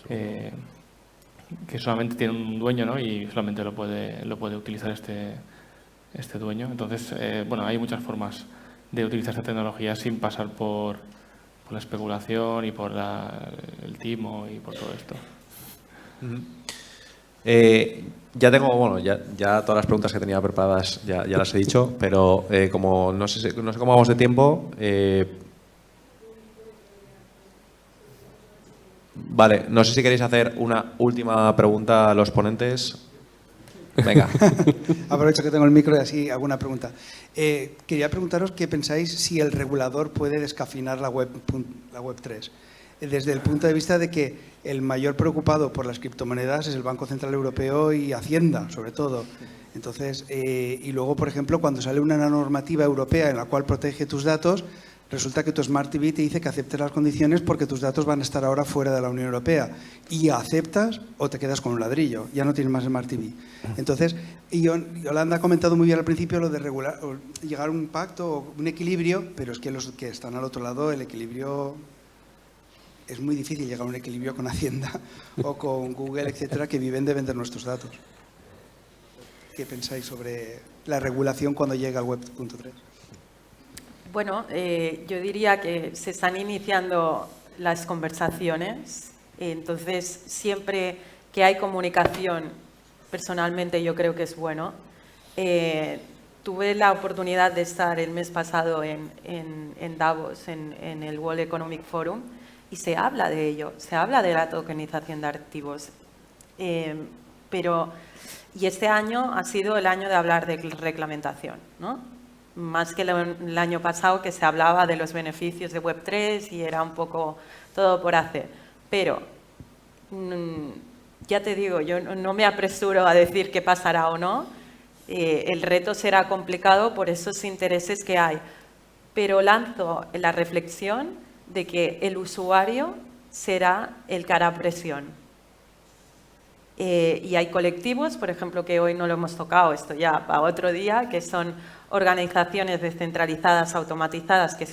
que solamente tienen un dueño, ¿no? Y solamente lo puede utilizar este dueño. Entonces, bueno, hay muchas formas de utilizar esta tecnología sin pasar por la especulación y por el timo y por todo esto. Ya tengo, bueno, ya todas las preguntas que tenía preparadas ya las he dicho, pero como no sé cómo vamos de tiempo, vale, no sé si queréis hacer una última pregunta a los ponentes. Venga. Aprovecho que tengo el micro y así hago una pregunta. Quería preguntaros qué pensáis si el regulador puede descafeinar la web 3. Desde el punto de vista de que el mayor preocupado por las criptomonedas es el Banco Central Europeo y Hacienda, sobre todo. Entonces, y luego, por ejemplo, cuando sale una normativa europea en la cual protege tus datos, resulta que tu Smart TV te dice que aceptes las condiciones porque tus datos van a estar ahora fuera de la Unión Europea. Y aceptas o te quedas con un ladrillo, ya no tienes más Smart TV. Entonces, Yolanda ha comentado muy bien al principio lo de llegar a un pacto, un equilibrio, pero es que los que están al otro lado, el equilibrio... Es muy difícil llegar a un equilibrio con Hacienda o con Google, etcétera, que viven de vender nuestros datos. ¿Qué pensáis sobre la regulación cuando llega al Web.3? Bueno, yo diría que se están iniciando las conversaciones. Entonces, siempre que hay comunicación, personalmente yo creo que es bueno. Tuve la oportunidad de estar el mes pasado en Davos, en el World Economic Forum, y se habla de ello, se habla de la tokenización de activos. Y este año ha sido el año de hablar de reglamentación, ¿no? Más que el año pasado, que se hablaba de los beneficios de Web3 y era un poco todo por hacer. Pero, ya te digo, yo no me apresuro a decir qué pasará o no. El reto será complicado por esos intereses que hay. Pero lanzo la reflexión de que el usuario será el que hará presión. Y hay colectivos, por ejemplo, que hoy no lo hemos tocado, esto ya para otro día, que son organizaciones descentralizadas automatizadas, que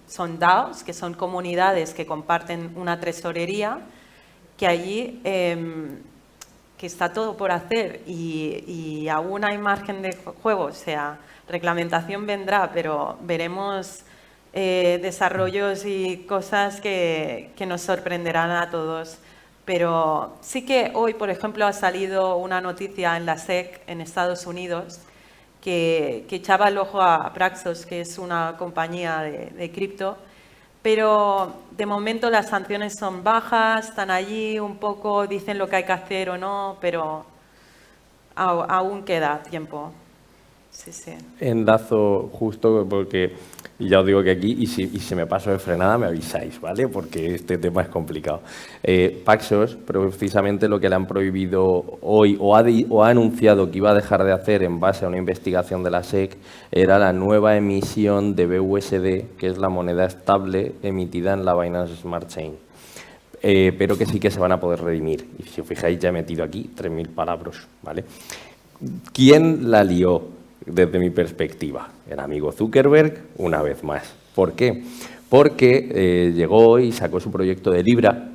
son DAOs, que son comunidades que comparten una tesorería, que allí que está todo por hacer y aún hay margen de juego, o sea, reglamentación vendrá, pero veremos desarrollos y cosas que nos sorprenderán a todos. Pero sí que hoy, por ejemplo, ha salido una noticia en la SEC en Estados Unidos que echaba el ojo a Paxos, que es una compañía de cripto, pero de momento las sanciones son bajas, están allí un poco, dicen lo que hay que hacer o no, pero aún queda tiempo. Sí, sí. Enlazo justo porque ya os digo que aquí, y si me paso de frenada, me avisáis, ¿vale? Porque este tema es complicado. Paxos, precisamente lo que le han prohibido hoy, o ha anunciado que iba a dejar de hacer en base a una investigación de la SEC, era la nueva emisión de BUSD, que es la moneda estable emitida en la Binance Smart Chain. Pero que sí que se van a poder redimir. Y si os fijáis, ya he metido aquí 3.000 palabras, ¿vale? ¿Quién la lió? Desde mi perspectiva, el amigo Zuckerberg, una vez más. ¿Por qué? Porque llegó y sacó su proyecto de Libra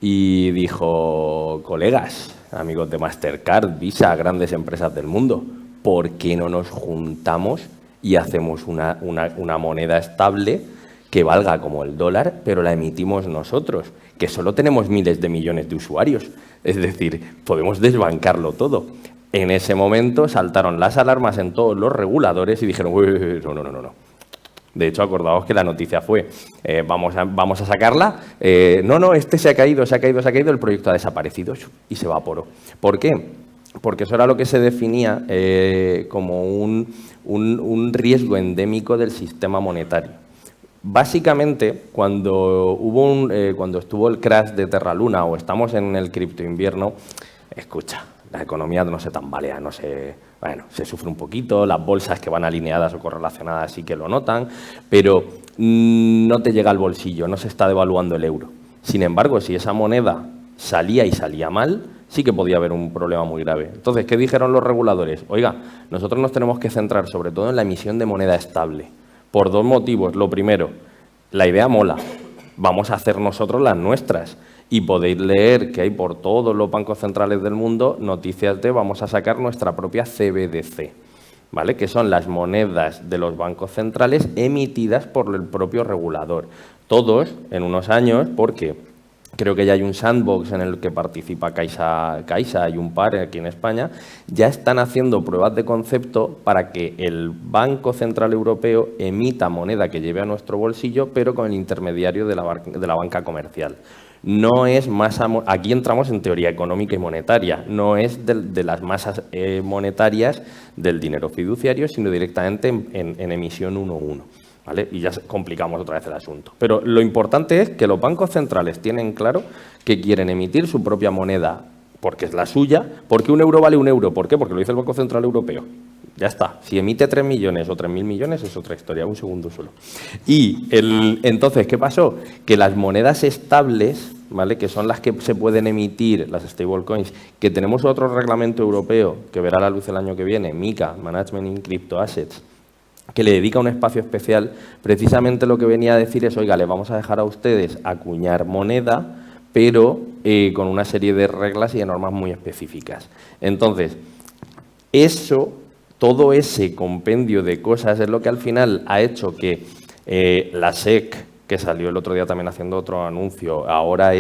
y dijo, colegas, amigos de Mastercard, Visa, grandes empresas del mundo, ¿por qué no nos juntamos y hacemos una moneda estable que valga como el dólar, pero la emitimos nosotros, que solo tenemos miles de millones de usuarios? Es decir, podemos desbancarlo todo. En ese momento saltaron las alarmas en todos los reguladores y dijeron, no. De hecho, acordaos que la noticia fue, vamos a sacarla, no, este se ha caído, el proyecto ha desaparecido y se evaporó. ¿Por qué? Porque eso era lo que se definía como un riesgo endémico del sistema monetario. Básicamente, cuando estuvo el crash de Terra Luna o estamos en el criptoinvierno, escucha, la economía no se tambalea, se sufre un poquito, las bolsas que van alineadas o correlacionadas sí que lo notan, pero no te llega al bolsillo, no se está devaluando el euro. Sin embargo, si esa moneda salía y salía mal, sí que podía haber un problema muy grave. Entonces, ¿qué dijeron los reguladores? Oiga, nosotros nos tenemos que centrar sobre todo en la emisión de moneda estable, por dos motivos. Lo primero, la idea mola, vamos a hacer nosotros las nuestras. Y podéis leer que hay por todos los bancos centrales del mundo noticias de vamos a sacar nuestra propia CBDC, ¿vale? Que son las monedas de los bancos centrales emitidas por el propio regulador. Todos en unos años, porque creo que ya hay un sandbox en el que participa Caixa, hay un par aquí en España, ya están haciendo pruebas de concepto para que el Banco Central Europeo emita moneda que lleve a nuestro bolsillo, pero con el intermediario de la banca comercial. No es masa, aquí entramos en teoría económica y monetaria, no es de las masas monetarias del dinero fiduciario, sino directamente en emisión 1-1. ¿Vale? Y ya complicamos otra vez el asunto. Pero lo importante es que los bancos centrales tienen claro que quieren emitir su propia moneda porque es la suya, porque un euro vale un euro. ¿Por qué? Porque lo dice el Banco Central Europeo. Ya está. Si emite 3 millones o 3.000 millones es otra historia, un segundo solo. Y entonces, ¿qué pasó? Que las monedas estables, ¿vale?, que son las que se pueden emitir, las stablecoins, que tenemos otro reglamento europeo que verá la luz el año que viene, MiCA, Management in Crypto Assets, que le dedica un espacio especial, precisamente lo que venía a decir es, oiga, les vamos a dejar a ustedes acuñar moneda, pero con una serie de reglas y de normas muy específicas. Entonces, todo ese compendio de cosas es lo que al final ha hecho que la SEC, que salió el otro día también haciendo otro anuncio, ahora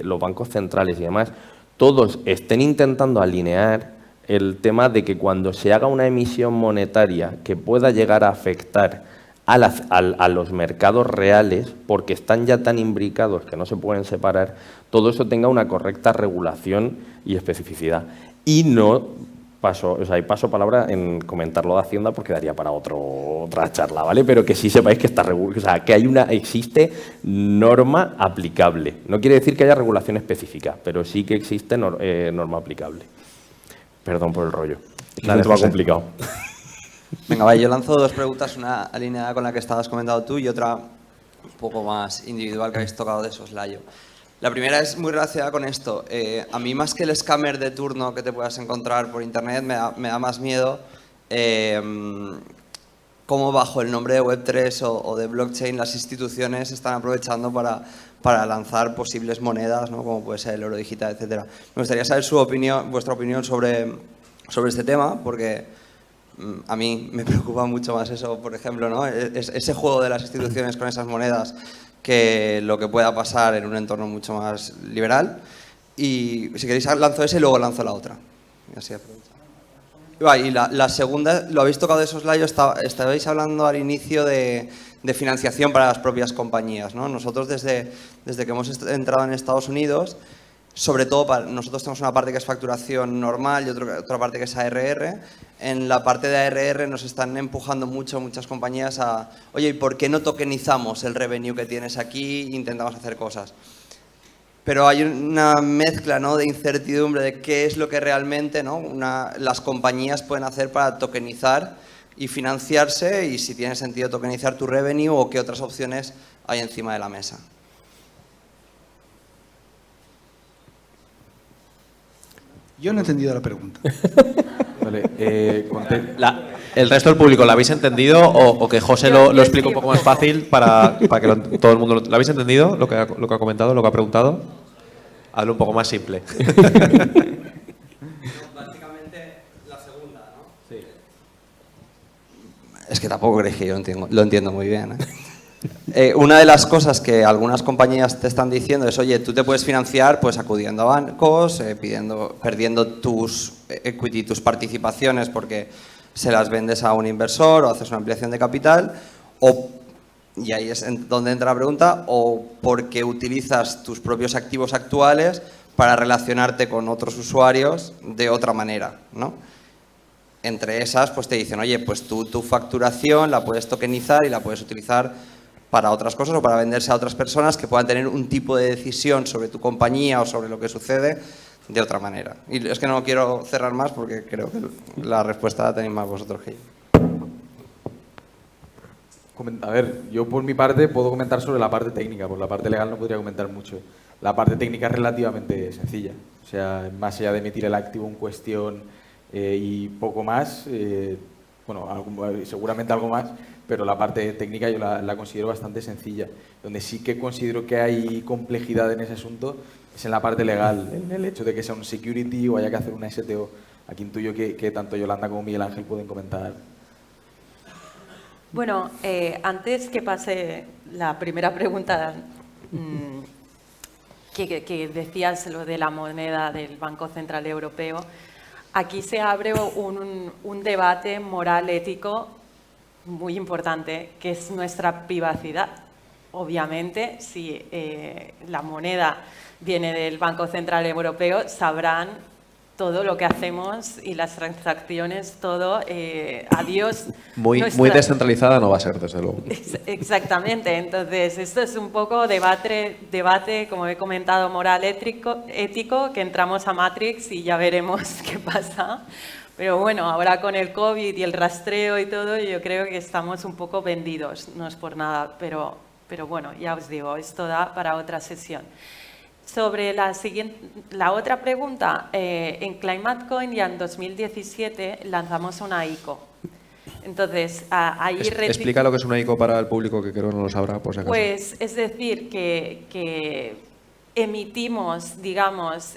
los bancos centrales y demás, todos estén intentando alinear el tema de que cuando se haga una emisión monetaria que pueda llegar a afectar a los mercados reales, porque están ya tan imbricados que no se pueden separar, todo eso tenga una correcta regulación y especificidad. Y no paso palabra en comentarlo de Hacienda porque daría para otra charla, ¿vale? Pero que sí sepáis que que existe norma aplicable. No quiere decir que haya regulación específica, pero sí que existe norma aplicable. Perdón por el rollo. Es un tema complicado. Venga, vale, yo lanzo dos preguntas, una alineada con la que estabas comentando tú y otra un poco más individual que habéis tocado de soslayo. La primera es muy relacionada con esto. A mí, más que el scammer de turno que te puedas encontrar por internet, me da más miedo cómo bajo el nombre de Web3 o de blockchain las instituciones están aprovechando para lanzar posibles monedas, ¿no?, como puede ser el oro digital, etcétera. Me gustaría saber vuestra opinión sobre este tema, porque a mí me preocupa mucho más eso, por ejemplo, ¿no?, ese juego de las instituciones con esas monedas, que lo que pueda pasar en un entorno mucho más liberal. Y si queréis lanzo ese y luego lanzo la otra. Y así y la segunda, lo habéis tocado de soslayo, estabais hablando al inicio de financiación para las propias compañías, ¿no? Nosotros desde que hemos entrado en Estados Unidos, sobre todo nosotros tenemos una parte que es facturación normal y otra parte que es ARR. En la parte de ARR nos están empujando muchas compañías a, oye, ¿y por qué no tokenizamos el revenue que tienes aquí e intentamos hacer cosas? Pero hay una mezcla, ¿no?, de incertidumbre de qué es lo que realmente, ¿no?, las compañías pueden hacer para tokenizar y financiarse, y si tiene sentido tokenizar tu revenue o qué otras opciones hay encima de la mesa. Yo no he entendido la pregunta. Vale, ¿El resto del público lo habéis entendido o que José lo explique un poco más fácil para que todo el mundo lo habéis entendido, lo que ha comentado, lo que ha preguntado? Hazlo un poco más simple. Básicamente la segunda, ¿no? Sí. Es que tampoco creéis que yo lo entiendo muy bien, ¿eh? Una de las cosas que algunas compañías te están diciendo es, oye, tú te puedes financiar pues acudiendo a bancos, perdiendo tus equity, tus participaciones porque se las vendes a un inversor o haces una ampliación de capital, y ahí es donde entra la pregunta, o porque utilizas tus propios activos actuales para relacionarte con otros usuarios de otra manera, ¿no? Entre esas pues te dicen, oye, pues tu facturación la puedes tokenizar y la puedes utilizar para otras cosas o para venderse a otras personas que puedan tener un tipo de decisión sobre tu compañía o sobre lo que sucede de otra manera. Y es que no quiero cerrar más porque creo que la respuesta la tenéis más vosotros que yo. A ver, yo por mi parte puedo comentar sobre la parte técnica, por la parte legal no podría comentar mucho. La parte técnica es relativamente sencilla, o sea, más allá de emitir el activo en cuestión y poco más, seguramente algo más, pero la parte técnica yo la considero bastante sencilla. Donde sí que considero que hay complejidad en ese asunto es en la parte legal, en el hecho de que sea un security o haya que hacer una STO. Aquí intuyo que tanto Yolanda como Miguel Ángel pueden comentar. Bueno, antes que pase la primera pregunta, que decías lo de la moneda del Banco Central Europeo, aquí se abre un debate moral ético muy importante, que es nuestra privacidad. Obviamente, si la moneda viene del Banco Central Europeo, sabrán todo lo que hacemos y las transacciones, todo, adiós. Muy descentralizada no va a ser, desde luego. Exactamente, entonces esto es un poco debate, como he comentado, moral ético, que entramos a Matrix y ya veremos qué pasa. Pero bueno, ahora con el COVID y el rastreo y todo, yo creo que estamos un poco vendidos, no es por nada, pero bueno, ya os digo, esto da para otra sesión. Sobre la otra pregunta, en ClimateCoin ya en 2017 lanzamos una ICO. Entonces, ahí... Explica lo que es una ICO para el público que creo no lo sabrá, por si acaso. Pues es decir, que emitimos, digamos,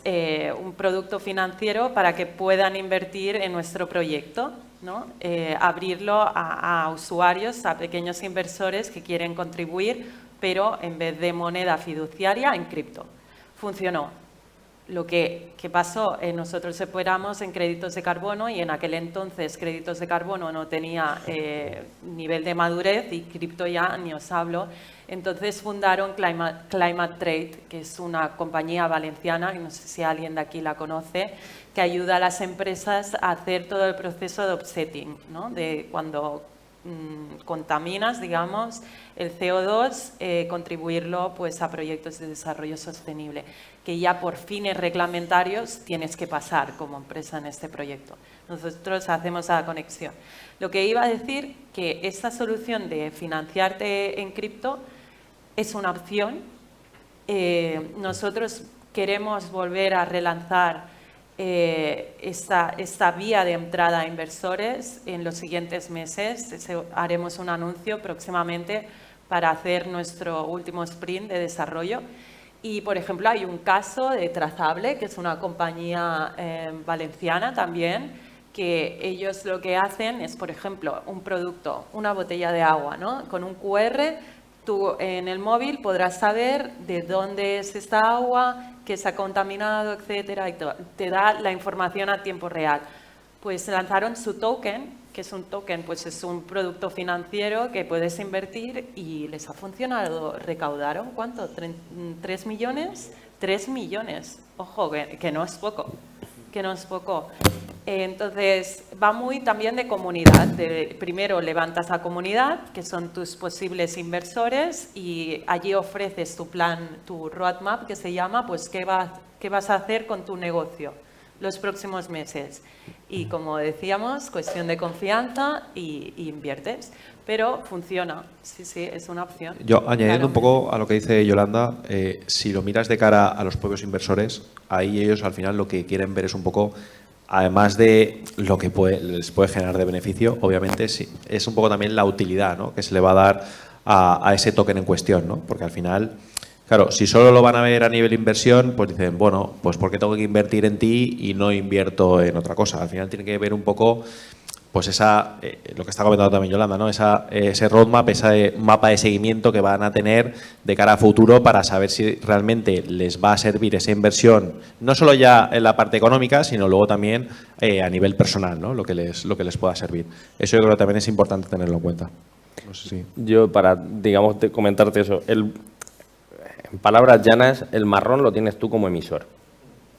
un producto financiero para que puedan invertir en nuestro proyecto, ¿no? Abrirlo a usuarios, a pequeños inversores que quieren contribuir, pero en vez de moneda fiduciaria, en cripto. Funcionó. Lo que pasó, nosotros operamos en créditos de carbono y en aquel entonces créditos de carbono no tenía nivel de madurez y cripto ya ni os hablo. Entonces fundaron Climate Trade, que es una compañía valenciana, y no sé si alguien de aquí la conoce, que ayuda a las empresas a hacer todo el proceso de offsetting, ¿no? De cuando contaminas, digamos, el CO2, contribuirlo pues a proyectos de desarrollo sostenible, que ya por fines reglamentarios tienes que pasar como empresa en este proyecto. Nosotros hacemos la conexión. Lo que iba a decir, que esta solución de financiarte en cripto es una opción. Nosotros queremos volver a relanzar esta vía de entrada a inversores en los siguientes meses. Haremos un anuncio próximamente para hacer nuestro último sprint de desarrollo. Y, por ejemplo, hay un caso de Trazable, que es una compañía valenciana también, que ellos lo que hacen es, por ejemplo, un producto, una botella de agua, ¿no? Con un QR, tú en el móvil podrás saber de dónde es esta agua, que se ha contaminado, etcétera, y te da la información a tiempo real. Pues lanzaron su token, que es un token, pues es un producto financiero que puedes invertir y les ha funcionado. Recaudaron, ¿cuánto? ¿3 millones? 3 millones. Ojo, que no es poco, que no es poco. Entonces, va muy también de comunidad. Primero levantas a comunidad, que son tus posibles inversores, y allí ofreces tu plan, tu roadmap, que se llama, pues, qué vas a hacer con tu negocio los próximos meses. Y como decíamos, cuestión de confianza y inviertes. Pero funciona, sí, es una opción. Yo, añadiendo un poco a lo que dice Yolanda, si lo miras de cara a los propios inversores, ahí ellos al final lo que quieren ver es un poco, además de lo que les puede generar de beneficio, obviamente sí, es un poco también la utilidad, ¿no?, que se le va a dar a ese token en cuestión, ¿no? Porque al final, claro, si solo lo van a ver a nivel inversión, pues dicen, bueno, pues ¿por qué tengo que invertir en ti y no invierto en otra cosa? Al final tiene que ver un poco, pues lo que está comentando también Yolanda, ¿no? Ese roadmap, ese mapa de seguimiento que van a tener de cara a futuro para saber si realmente les va a servir esa inversión, no solo ya en la parte económica, sino luego también a nivel personal, ¿no? Lo que les pueda servir. Eso yo creo que también es importante tenerlo en cuenta. No sé si... Yo, para, digamos, comentarte eso, en palabras llanas, el marrón lo tienes tú como emisor.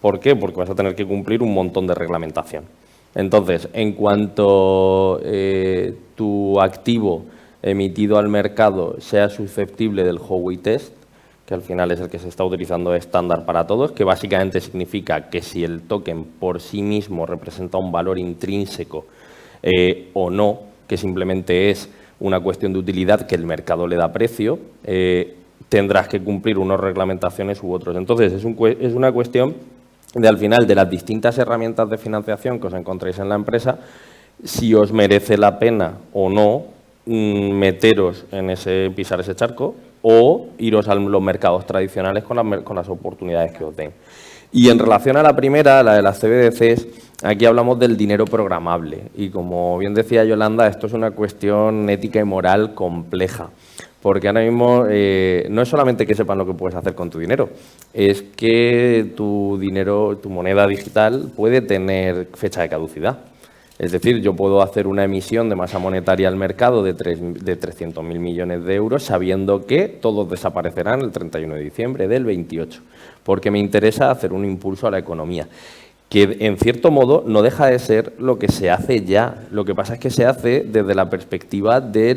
¿Por qué? Porque vas a tener que cumplir un montón de reglamentación. Entonces, en cuanto tu activo emitido al mercado sea susceptible del Howey Test, que al final es el que se está utilizando estándar para todos, que básicamente significa que si el token por sí mismo representa un valor intrínseco o no, que simplemente es una cuestión de utilidad que el mercado le da precio, tendrás que cumplir unas reglamentaciones u otros. Entonces, es una cuestión de, al final, de las distintas herramientas de financiación que os encontréis en la empresa, si os merece la pena o no meteros en pisar ese charco o iros a los mercados tradicionales con las oportunidades que os den. Y en relación a la primera, la de las CBDCs, aquí hablamos del dinero programable y, como bien decía Yolanda, esto es una cuestión ética y moral compleja. Porque ahora mismo no es solamente que sepan lo que puedes hacer con tu dinero, es que tu dinero, tu moneda digital puede tener fecha de caducidad. Es decir, yo puedo hacer una emisión de masa monetaria al mercado de 300.000 millones de euros sabiendo que todos desaparecerán el 31 de diciembre del 28, porque me interesa hacer un impulso a la economía, que en cierto modo no deja de ser lo que se hace ya. Lo que pasa es que se hace desde la perspectiva de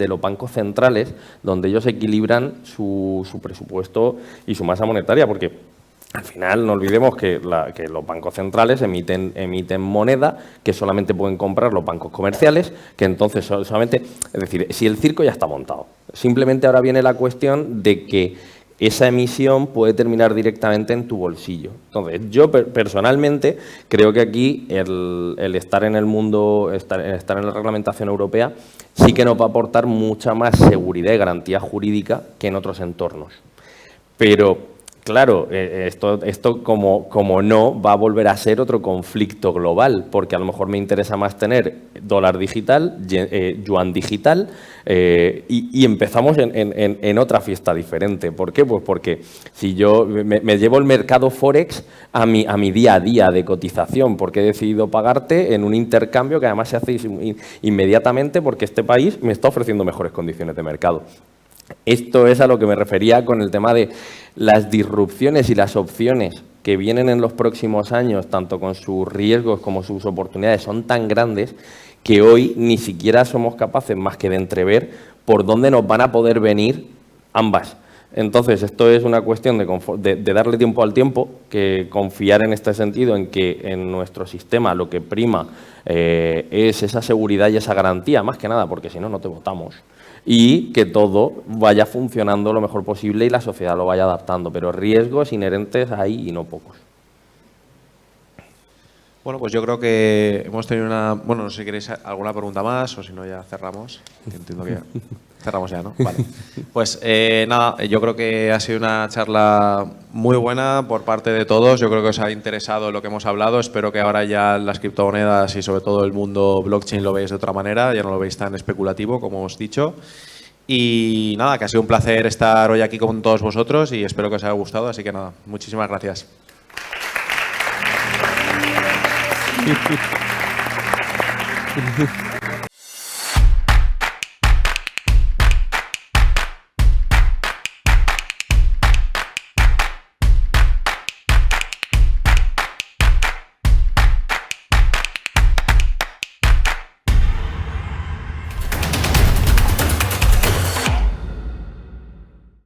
los bancos centrales, donde ellos equilibran su presupuesto y su masa monetaria, porque al final no olvidemos que los bancos centrales emiten moneda que solamente pueden comprar los bancos comerciales, que entonces solamente, es decir, si el circo ya está montado, simplemente ahora viene la cuestión de que esa emisión puede terminar directamente en tu bolsillo. Entonces, yo personalmente creo que aquí el estar en el mundo, estar en la reglamentación europea, sí que nos va a aportar mucha más seguridad y garantía jurídica que en otros entornos. Pero claro, esto como no va a volver a ser otro conflicto global, porque a lo mejor me interesa más tener dólar digital, yuan digital, y empezamos en otra fiesta diferente. ¿Por qué? Pues porque si yo me llevo el mercado Forex a mi día a día de cotización, porque he decidido pagarte en un intercambio que además se hace inmediatamente porque este país me está ofreciendo mejores condiciones de mercado. Esto es a lo que me refería con el tema de las disrupciones y las opciones que vienen en los próximos años, tanto con sus riesgos como sus oportunidades, son tan grandes que hoy ni siquiera somos capaces más que de entrever por dónde nos van a poder venir ambas. Entonces, esto es una cuestión de darle tiempo al tiempo, que confiar en este sentido, en que en nuestro sistema lo que prima es esa seguridad y esa garantía, más que nada, porque si no, no te votamos. Y que todo vaya funcionando lo mejor posible y la sociedad lo vaya adaptando, pero riesgos inherentes hay y no pocos. Bueno, pues yo creo que hemos tenido una... Bueno, no sé si queréis alguna pregunta más o si no ya cerramos. Entiendo que cerramos ya, ¿no? Vale. Pues nada, yo creo que ha sido una charla muy buena por parte de todos. Yo creo que os ha interesado lo que hemos hablado. Espero que ahora ya las criptomonedas y sobre todo el mundo blockchain lo veáis de otra manera. Ya no lo veis tan especulativo como os he dicho. Y nada, que ha sido un placer estar hoy aquí con todos vosotros y espero que os haya gustado. Así que nada, muchísimas gracias.